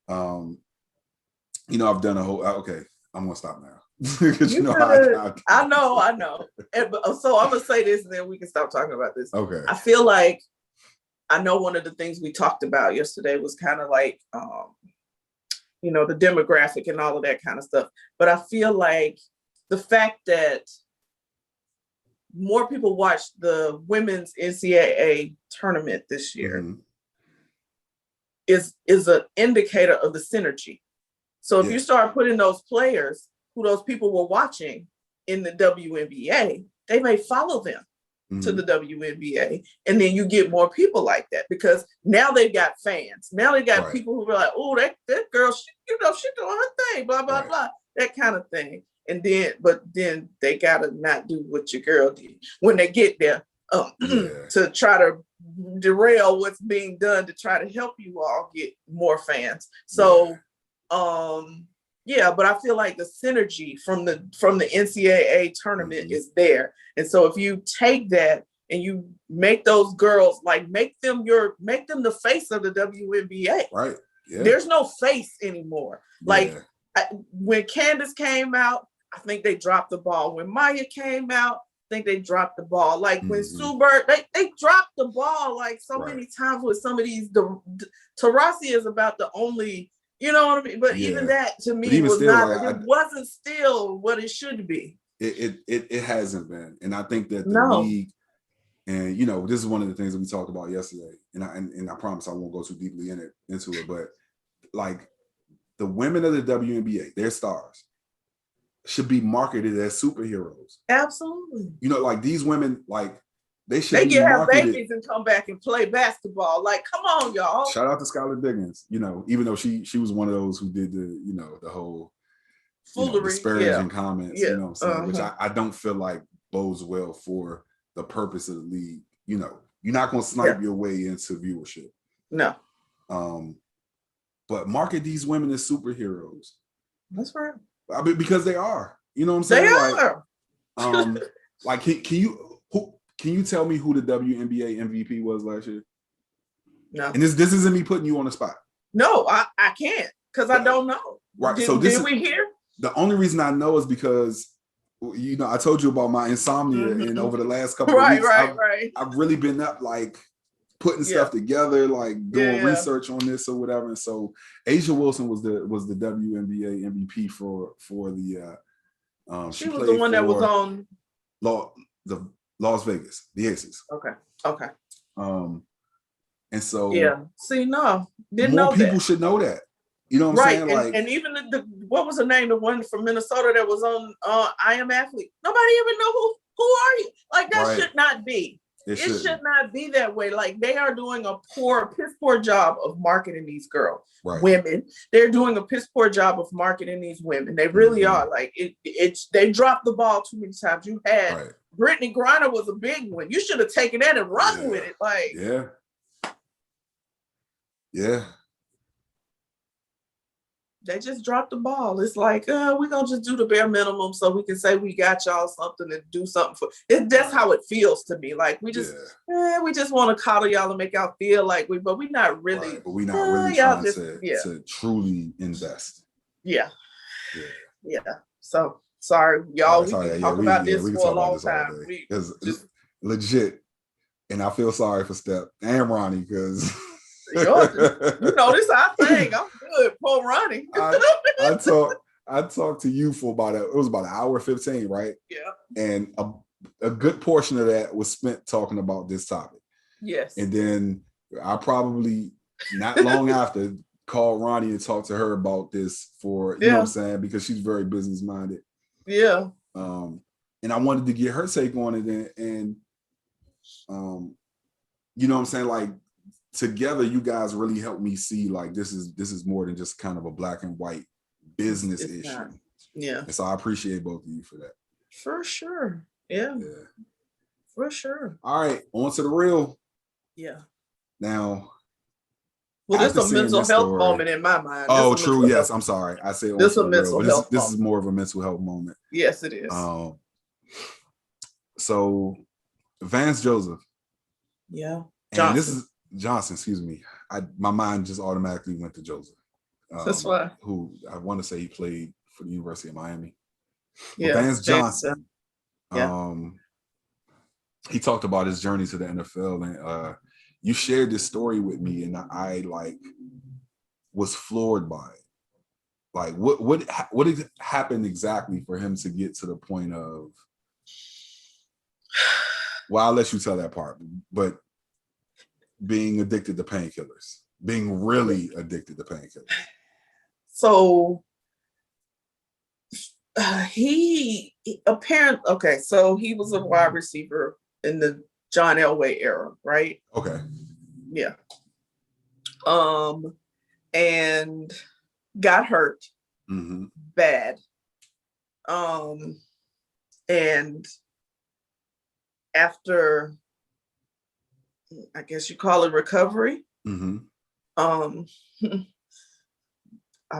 I've done a whole I'm gonna stop now. I know. So I'm gonna say this and then we can stop talking about this. Okay. I feel like I know one of the things we talked about yesterday was kind of like the demographic and all of that kind of stuff. But I feel like the fact that more people watched the women's NCAA tournament this year is an indicator of the synergy. So if you start putting those players who those people were watching in the WNBA, they may follow them. to the WNBA, and then you get more people like that because now they've got fans. Now they got people who are like, oh, that girl, she doing her thing, blah blah blah, that kind of thing. And then, but then they gotta not do what your girl did when they get there to try to derail what's being done to try to help you all get more fans. So, but I feel like the synergy from the NCAA tournament is there. And so if you take that and you make those girls, like make them the face of the WNBA. Right. Yeah. There's no face anymore. Like when Candace came out, I think they dropped the ball. When Maya came out, I think they dropped the ball. Like when Sue Bird, they dropped the ball like so many times with some of these. Tarasi is about the only, you know what I mean? But even that to me was still, not. Like, it wasn't still what it should be. It hasn't been, and I think that the league, and this is one of the things that we talked about yesterday, and I promise I won't go too deeply into it, but like the women of the WNBA, they're stars, should be marketed as superheroes. Absolutely. Like these women, like they should. They can have babies and come back and play basketball. Like, come on, y'all. Shout out to Skylar Diggins. Even though she was one of those who did the whole disparaging comments. You know what I'm saying? Which I don't feel like bodes well for the purpose of the league. You're not going to snipe your way into viewership. No. But market these women as superheroes. That's right. I mean, because they are. You know what I'm saying? They are. Like, can you tell me who the WNBA MVP was last year? No. And this isn't me putting you on the spot. No, I can't because I don't know. Right. Did we hear? The only reason I know is because I told you about my insomnia, and over the last couple of weeks, I've really been up like putting stuff together, like doing research on this or whatever. And so Asia Wilson was the WNBA MVP for the she was the one that was on the Las Vegas, the Aces. Okay. And so didn't know more people that. Should know that. You know what I'm saying? And even what was the name? The one from Minnesota that was on I Am Athlete. Nobody even know who are you? Like that should not be. It should not be that way. Like they are doing a piss poor job of marketing these girls, women. They're doing a piss poor job of marketing these women. They really are. Like they dropped the ball too many times. You had Brittany Griner was a big one. You should have taken that and run with it. Like they just dropped the ball. It's like, we're going to just do the bare minimum so we can say we got y'all something and do something for it. That's how it feels to me. Like we just want to coddle y'all and make y'all feel like but we're not really. But we're not really trying to truly invest. Yeah. So sorry, y'all. We can talk about this for a long time. Because legit, and I feel sorry for Steph and Ronnie because this is our thing. I'm good. Poor Ronnie. I talked to you for about an hour 15, right? Yeah. And a good portion of that was spent talking about this topic. Yes. And then I probably not long after called Ronnie and talked to her about this for you know what I'm saying, because she's very business minded. Yeah. And I wanted to get her take on it and you know what I'm saying, like together you guys really helped me see like this is more than just kind of a black and white business issue. Not. Yeah. And so I appreciate both of you for that. For sure. Yeah. For sure. All right, on to the real. Yeah. Now, well, this is a mental health moment in my mind. Oh, true. Yes, I'm sorry. I say this is a mental health. This is more of a mental health moment. Yes, it is. So Vance Joseph. Yeah. And this is Johnson. Excuse me. My mind just automatically went to Joseph. That's why. Who I want to say he played for the University of Miami. Yeah. Vance Johnson. He talked about his journey to the NFL, and you shared this story with me, and I like was floored by it. Like, what happened exactly for him to get to the point of? Well, I'll let you tell that part, but being addicted to painkillers, being really addicted to painkillers. So he apparently, so he was a wide receiver in the John Elway era, right? Okay. Yeah. And got hurt bad. And after, I guess you call it recovery. I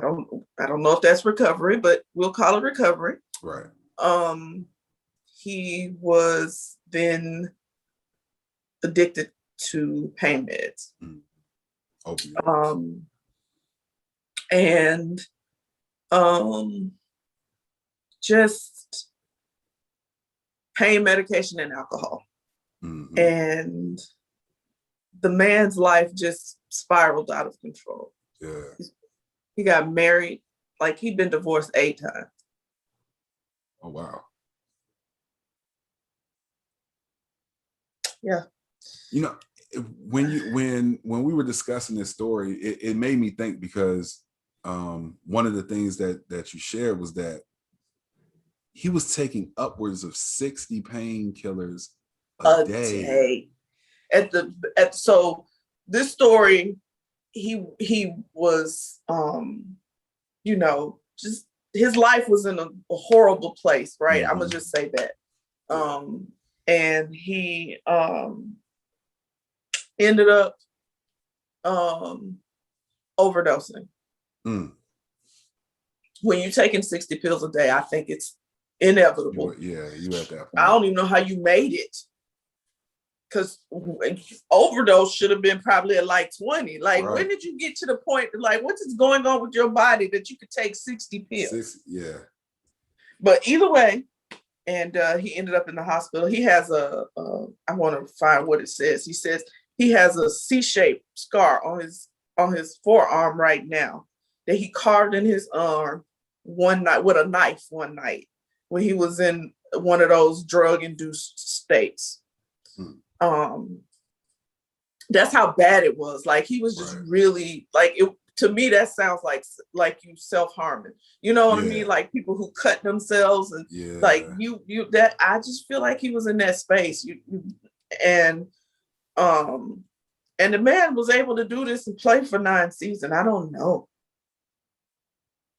don't know if that's recovery, but we'll call it recovery. Right. He was then addicted to pain meds. And just pain medication and alcohol. And the man's life just spiraled out of control. Yeah. He got married, like he'd been divorced 8 times. Oh, wow. Yeah. You know, when we were discussing this story, it made me think, because one of the things that you shared was that he was taking upwards of 60 painkillers a day. So this story, he was you know, just his life was in a horrible place, right? I'm gonna just say that. And he ended up overdosing. When you're taking 60 pills a day, I think it's inevitable. You at that point. I don't even know how you made it, because overdose should have been probably at like 20. Like, right. When did you get to the point, like, what is going on with your body that you could take 60 pills? Yeah. But either way, and he ended up in the hospital. He has I want to find what it says. He says he has a C-shaped scar on his forearm right now that he carved in his arm one night with a knife one night when he was in one of those drug-induced states. That's how bad it was. Like, he was just really, like, it, to me, that sounds like you self-harming. You know what I mean? Like people who cut themselves and like you that I just feel like he was in that space. And the man was able to do this and play for 9 seasons. I don't know.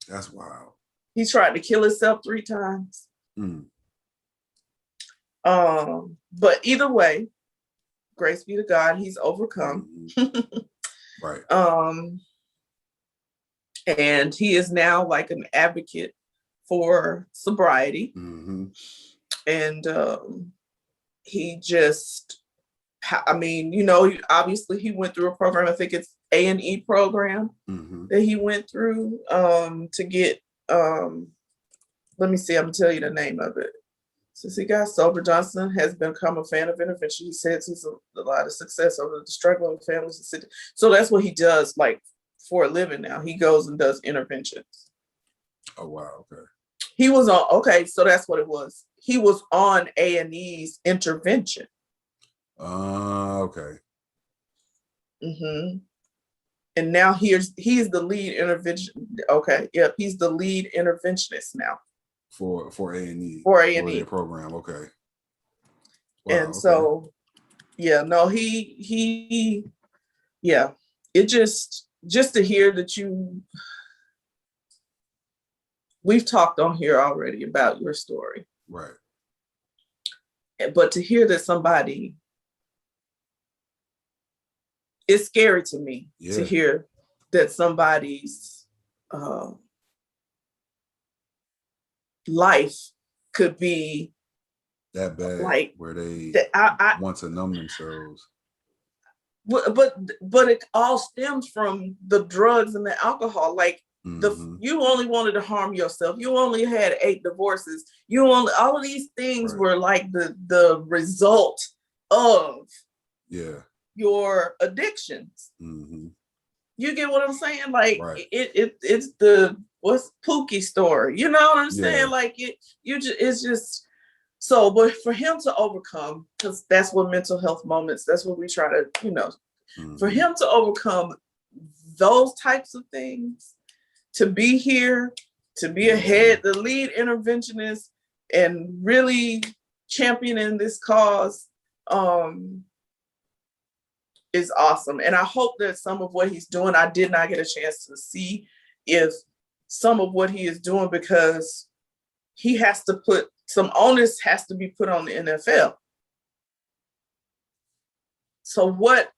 That's wild. He tried to kill himself 3 times. But either way, grace be to God, he's overcome. Right. And he is now like an advocate for sobriety. And he just, I mean, you know, obviously he went through a program. I think it's A&E program that he went through to get, let me see, I'm gonna tell you the name of it. Since he got sober, Johnson has become a fan of intervention. He says he's a lot of success over the struggling families in the city. So that's what he does, like, for a living now. He goes and does interventions. Oh, wow. Okay. He was on, okay, so that's what it was. He was on A&E's intervention. Okay. And now he's the lead intervention. Okay, yep, he's the lead interventionist now. For A&E. For A&E. For their program, okay. Wow, and so, yeah, no, he, yeah, it just to hear that we've talked on here already about your story. Right. But to hear that somebody, it's scary to me to hear that somebody's life could be that bad, like, where they want to numb themselves. But it all stems from the drugs and the alcohol. Like, you only wanted to harm yourself. You only had 8 divorces. All of these things were like the result of your addictions. You get what I'm saying? Like, it's the what's Pookie story. You know what I'm saying? Like, it's just so. But for him to overcome, because that's what mental health moments. That's what we try to, you know, for him to overcome those types of things, to be here, to be ahead, the lead interventionist, and really championing this cause. is awesome. And I hope that some of what he's doing, I did not get a chance to see if some of what he is doing, because he has to put some onus has to be put on the NFL. So what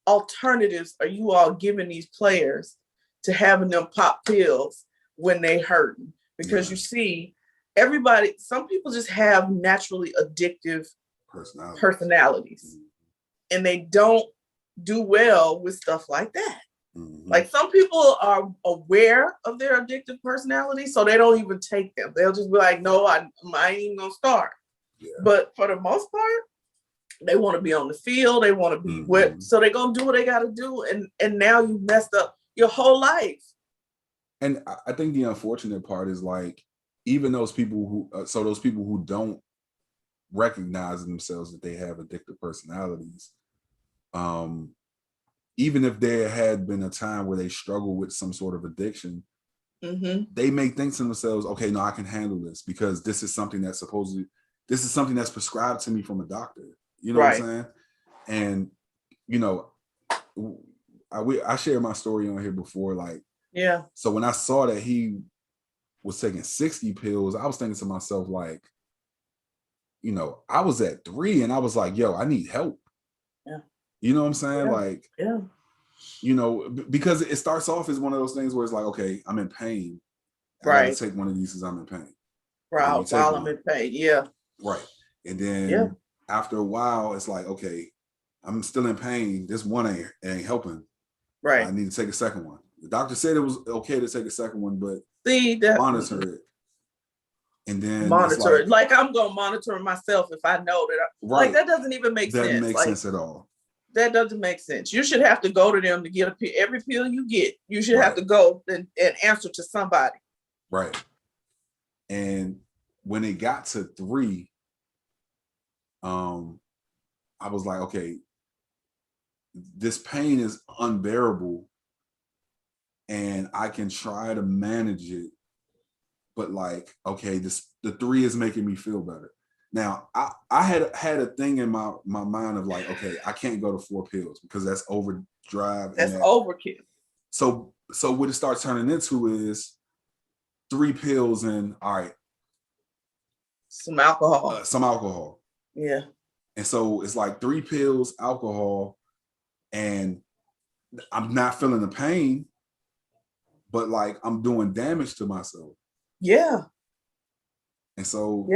alternatives are you all giving these players to having them pop pills when they hurting? Because you see, everybody, some people just have naturally addictive personalities, and they don't do well with stuff like that. Like, some people are aware of their addictive personality, so they don't even take them. They'll just be like, no, I ain't even gonna start. But for the most part, they want to be on the field, they want to be wet, so they're gonna do what they gotta do, and now you messed up your whole life. And I think the unfortunate part is, like, even those people who don't recognize in themselves that they have addictive personalities, even if there had been a time where they struggle with some sort of addiction, they may think to themselves, okay, no, I can handle this because this is something that's prescribed to me from a doctor. You know what I'm saying? And, you know, I shared my story on here before, like, so when I saw that he was taking 60 pills, I was thinking to myself, like, you know, I was at 3 and I was like, yo, I need help. You know what I'm saying? Like, you know, because it starts off as one of those things where it's like, okay, I'm in pain. I gotta take one of these because I'm in pain. While I'm in pain, Right. And then after a while, it's like, okay, I'm still in pain. This one ain't helping. I need to take a second one. The doctor said it was okay to take a second one, but monitor it. And then monitor it. Like, I'm gonna monitor myself if I know that. Like, that doesn't even make sense. That doesn't make sense at all. That doesn't make sense. You should have to go to them to get a pill. Every pill you get, you should have to go and answer to somebody. Right. And when it got to 3, I was like, okay, this pain is unbearable and I can try to manage it, but, like, okay, the 3 is making me feel better. Now, I had a thing in my mind of, like, okay, I can't go to 4 pills because that's overdrive. That's overkill. So what it starts turning into is 3 pills and, all right, some alcohol. Yeah. And so it's like 3 pills, alcohol, and I'm not feeling the pain, but, like, I'm doing damage to myself. Yeah. And so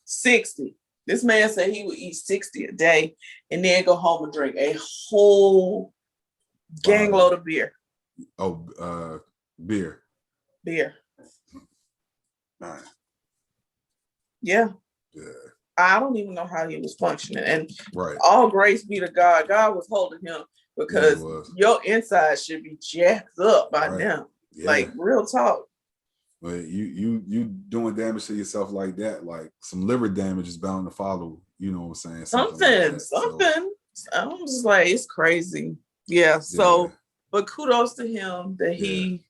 60. This man said he would eat 60 a day and then go home and drink a whole gang load of beer. Beer. Right. Yeah. I don't even know how he was functioning. And all grace be to God. God was holding him because your inside should be jacked up by now. Like, real talk. But you doing damage to yourself like that, like, some liver damage is bound to follow. You know what I'm saying? Something. So, I'm just like, it's crazy. So, but kudos to him that he,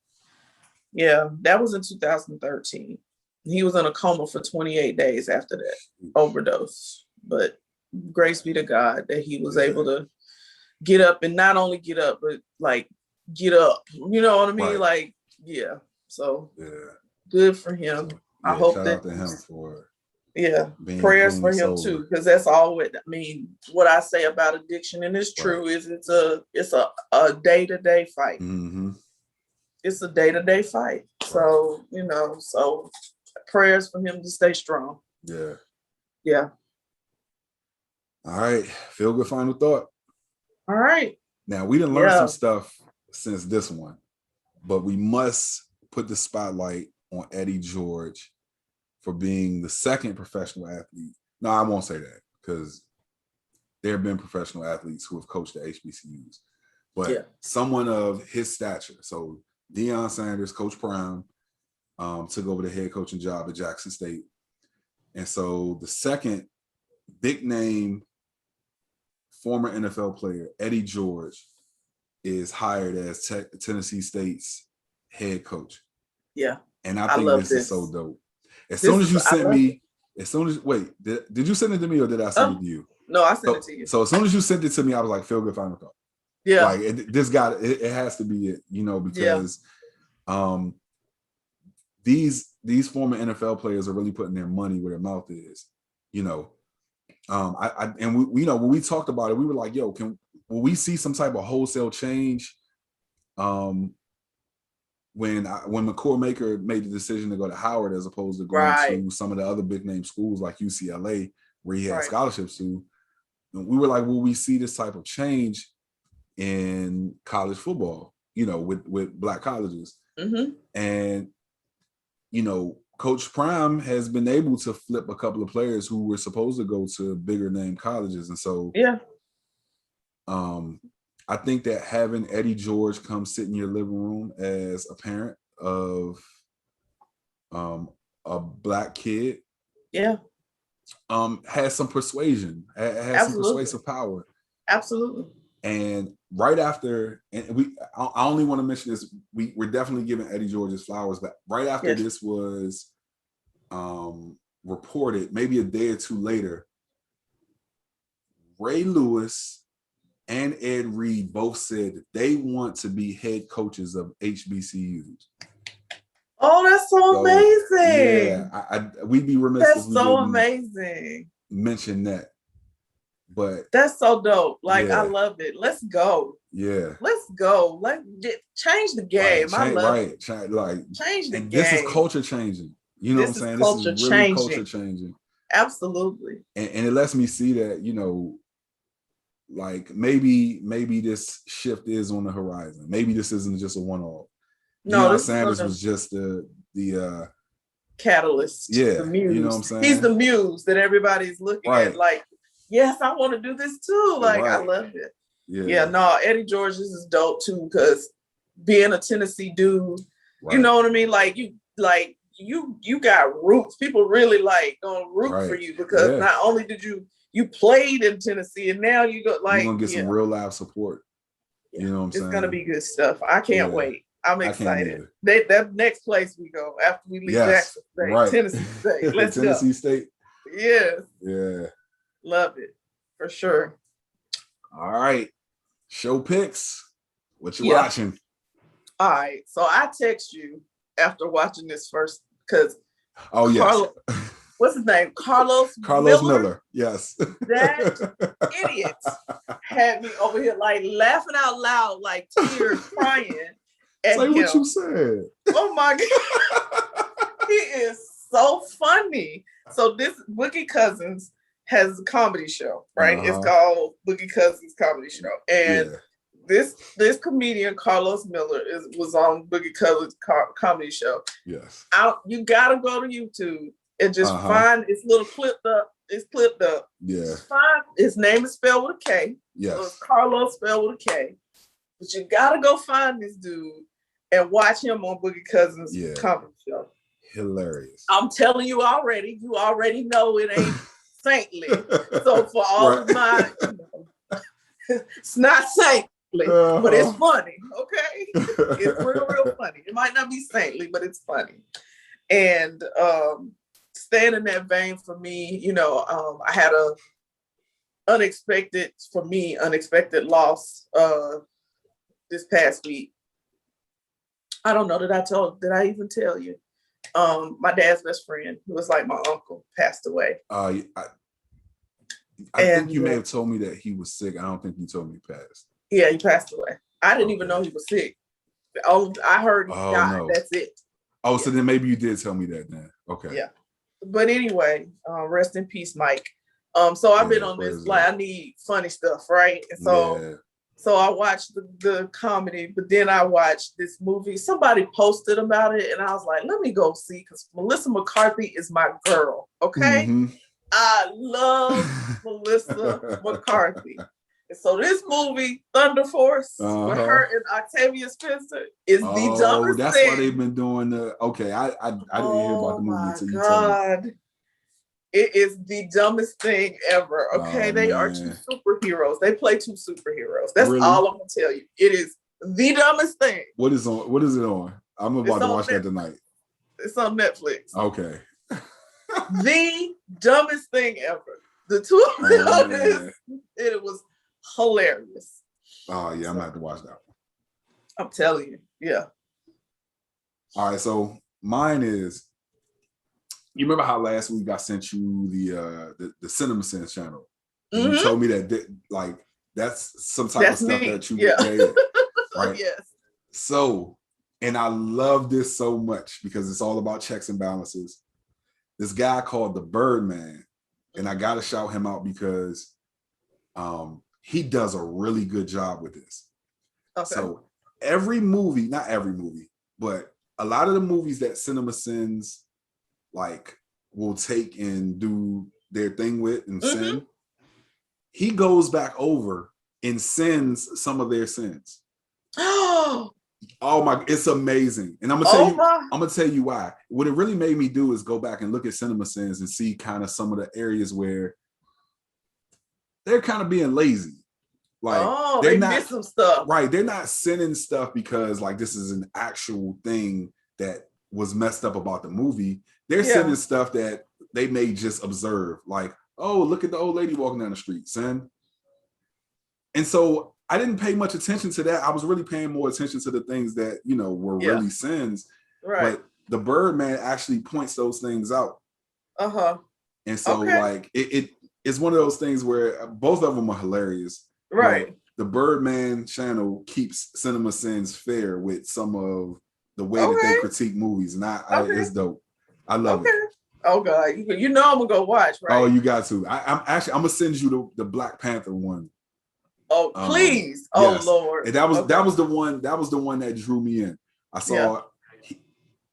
that was in 2013. He was in a coma for 28 days after that overdose. But grace be to God that he was able to get up, and not only get up, but, like, get up. You know what I mean? Like, so good for him. I hope shout out to him for prayers for him too, because that's all what I say about addiction, and it's true, is it's a day-to-day fight. It's a day-to-day fight. So, you know, so prayers for him to stay strong. All right, feel good final thought. All right, now we done learned some stuff since this one, but we must put the spotlight on Eddie George for being the second professional athlete. No, I won't say that, because there have been professional athletes who have coached at HBCUs, but someone of his stature. So Deion Sanders, Coach Prime, took over the head coaching job at Jackson State. And so the second big name former NFL player, Eddie George, is hired as Tennessee State's head coach. And I think this is so dope. Did you send it to me, or did I send it to you? No, I sent it to you. So as soon as you sent it to me, I was like, feel good, final thought. Yeah. Like it has to be it, because these former NFL players are really putting their money where their mouth is, when we talked about it, we were like, yo, will we see some type of wholesale change? When McCormaker made the decision to go to Howard as opposed to going to some of the other big name schools like UCLA, where he had scholarships to, and we were like, will we see this type of change in college football, with Black colleges? Mm-hmm. And, Coach Prime has been able to flip a couple of players who were supposed to go to bigger name colleges. And so, I think that having Eddie George come sit in your living room as a parent of a Black kid, has some persuasion, has some persuasive power. Absolutely. And right after, I only want to mention this, we're definitely giving Eddie George his flowers, but right after this was reported, maybe a day or two later, Ray Lewis and Ed Reed both said that they want to be head coaches of HBCUs. Oh, that's so amazing. Yeah, we'd be remiss if we didn't mention that. But that's so dope. Like, I love it. Let's go. Yeah. Let's go. Let's change the game. I love it. Change the game. This is culture changing. You know what I'm saying? This is really culture changing. Absolutely. And it lets me see that, like maybe this shift is on the horizon. Maybe this isn't just a one-off. No, Sanders was just the catalyst. Yeah. The muse. You know what I'm saying? He's the muse that everybody's looking at. Like, yes, I want to do this too. Like, I love it. Yeah. No, Eddie George is dope too, because being a Tennessee dude, you know what I mean? Like you got roots. People really gonna root for you, because not only did you played in Tennessee, and now you go you're gonna get some real live support. You know what I'm saying? It's gonna be good stuff. I can't wait. I'm excited. That next place we go after we leave Jackson State, Tennessee State. Let's go. Tennessee State. Yes. Yeah. Love it for sure. All right. Show picks. What you watching? All right. So I text you after watching this first, because what's his name? Carlos Miller. Yes. That idiot had me over here laughing out loud, tears, crying. Say what you said. Oh my God. He is so funny. So this Boogie Cousins has a comedy show, right? It's called Boogie Cousins Comedy Show. And this comedian, Carlos Miller, was on Boogie Cousins Comedy Show. Yes. You gotta go to YouTube and just find it's little clipped up. It's clipped up. Yeah. His name is spelled with a K. Yes. So it's Carlos spelled with a K. But you gotta go find this dude and watch him on Boogie Cousins Comedy Show. Hilarious. I'm telling you already. You already know it ain't saintly. So for all of my, it's not saintly, but it's funny. Okay, it's real funny. It might not be saintly, but it's funny. And staying in that vein for me, I had a unexpected loss this past week. I don't know. Did I even tell you? My dad's best friend, who was like my uncle, passed away. I think you may have told me that he was sick. I don't think you told me he passed. Yeah, he passed away. I didn't even know he was sick. I heard he died. No. That's it. Oh, so then maybe you did tell me that then. Okay. Yeah. But anyway, rest in peace, Mike. So I've been on this, I need funny stuff, right? And so I watched the comedy, but then I watched this movie. Somebody posted about it, and I was like, let me go see, because Melissa McCarthy is my girl, okay? Mm-hmm. I love Melissa McCarthy. And so this movie, Thunder Force, with her and Octavia Spencer, is the dumbest that's thing. Why they've been doing I didn't hear about the movie until you told me. It is the dumbest thing ever. Okay, they are two superheroes. They play two superheroes. That's all I'm gonna tell you. It is the dumbest thing. What is it on? I'm about to watch that tonight. It's on Netflix. Okay. The dumbest thing ever. The two of them, man. it was hilarious. Oh yeah, I'm gonna have to watch that one. I'm telling you, yeah. All right, so mine is. You remember how last week I sent you the Cinema Sense channel, and you told me that like that's some type of stuff that you made, right? Yes. So, and I love this so much because it's all about checks and balances. This guy called the Birdman, and I gotta shout him out because he does a really good job with this. Okay. So every movie, not every movie, but a lot of the movies that Cinema Sins like will take and do their thing with and send, he goes back over and sends some of their sins. Oh my, it's amazing. And I'm gonna tell you why. What it really made me do is go back and look at Cinema Sins and see kind of some of the areas where they're kind of being lazy. Like they miss some stuff. Right. They're not sending stuff because like this is an actual thing that was messed up about the movie. They're sending stuff that they may just observe. Like, oh, look at the old lady walking down the street, son. And so I didn't pay much attention to that. I was really paying more attention to the things that, you know, were really sins. Right. But the Birdman actually points those things out. And so like it's one of those things where both of them are hilarious. Right. The Birdman channel keeps Cinema Sins fair with some of the way that they critique movies. And it's dope. I love it. Oh God. You know I'm gonna go watch, right? Oh, you got to. I'm gonna send you the Black Panther one. Oh, please. Oh yes. Lord. And that was the one that drew me in. I saw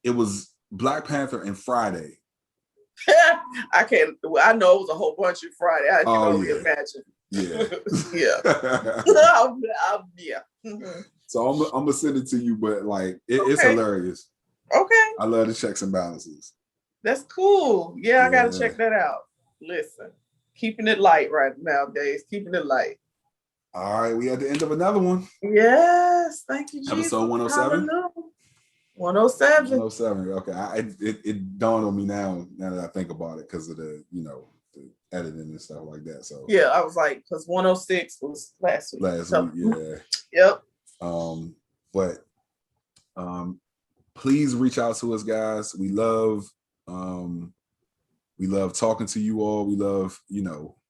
it was Black Panther and Friday. I know it was a whole bunch of Friday. I can only imagine. Yeah. So I'm gonna send it to you, but like it's hilarious. Okay. I love the checks and balances. That's cool. Yeah, I gotta check that out. Listen, keeping it light right nowadays. Keeping it light. All right, we at the end of another one. Yes, thank you, Jesus. Episode 107. 107. 107. Okay, it dawned on me now that I think about it because of the the editing and stuff like that. So yeah, I was like, because 106 was last week. Yep. But please reach out to us, guys. We love talking to you all. We love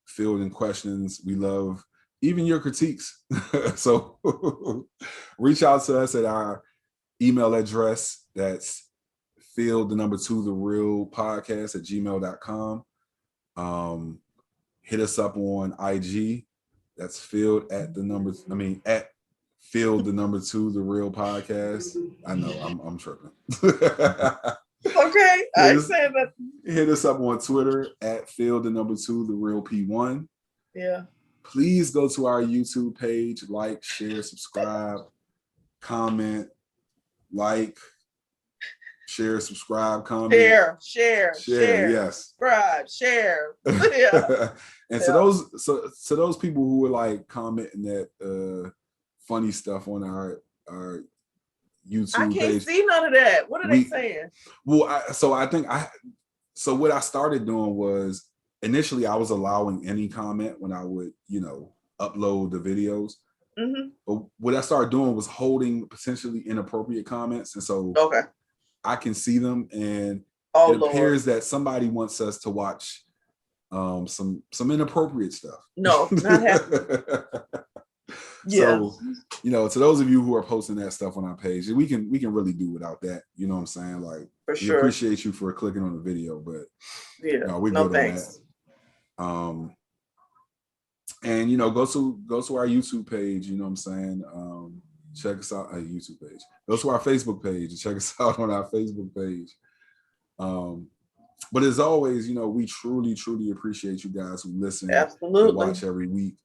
fielding questions. We love even your critiques. So reach out to us at our email address. That's field2the real podcast@gmail.com. Hit us up on IG. That's field at field2 the real podcast. I know I'm tripping. Okay, I said that. Hit us up on Twitter at field2 the real P1. Yeah. Please go to our YouTube page, like, share, subscribe, comment, like, share, subscribe, comment. Share. Yes. Subscribe, share. Yeah. And to those people who were like commenting that funny stuff on our YouTube page. I can't see none of that. What are they saying? Well, so what I started doing was initially I was allowing any comment when I would, upload the videos. But what I started doing was holding potentially inappropriate comments. And so I can see them, and it appears that somebody wants us to watch some inappropriate stuff. No, not happening. So, to those of you who are posting that stuff on our page, we can really do without that. You know what I'm saying? Like, we appreciate you for clicking on the video, but we're good thanks. on that. And go to our YouTube page. You know what I'm saying? Check us out on YouTube page. Go to our Facebook page and check us out on our Facebook page. But as always, we truly, truly appreciate you guys who listen and watch every week.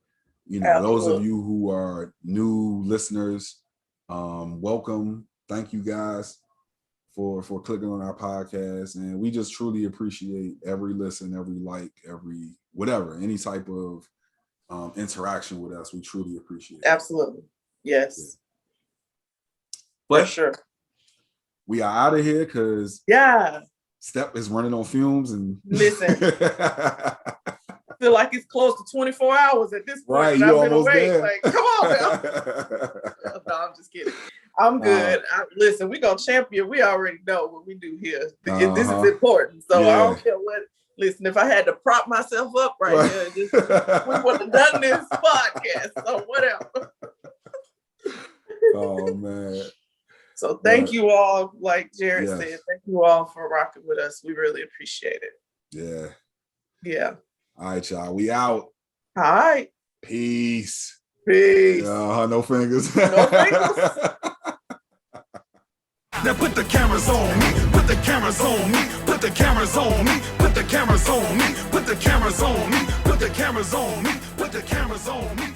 Those of you who are new listeners, welcome. Thank you guys for clicking on our podcast. And we just truly appreciate every listen, every like, every whatever, any type of interaction with us. We truly appreciate it. Absolutely. Yes. Yeah. But for sure. We are out of here because Step is running on fumes and listen. feel like it's close to 24 hours at this point. Right, and you I've been almost awake. there. Like, come on now. No, I'm just kidding. I'm good. Listen, we're going to champion. We already know what we do here. This is important. So I don't care what. Listen, if I had to prop myself up right here, we would have done this podcast. So whatever. Oh, man. So thank you all. Like Jarrett said, thank you all for rocking with us. We really appreciate it. Yeah. Yeah. All right, y'all. We out. All right. Peace. Peace. No fingers. No fingers. Now put the cameras on me, put the cameras on me, put the cameras on me, put the cameras on me, put the cameras on me, put the cameras on me, put the cameras on me.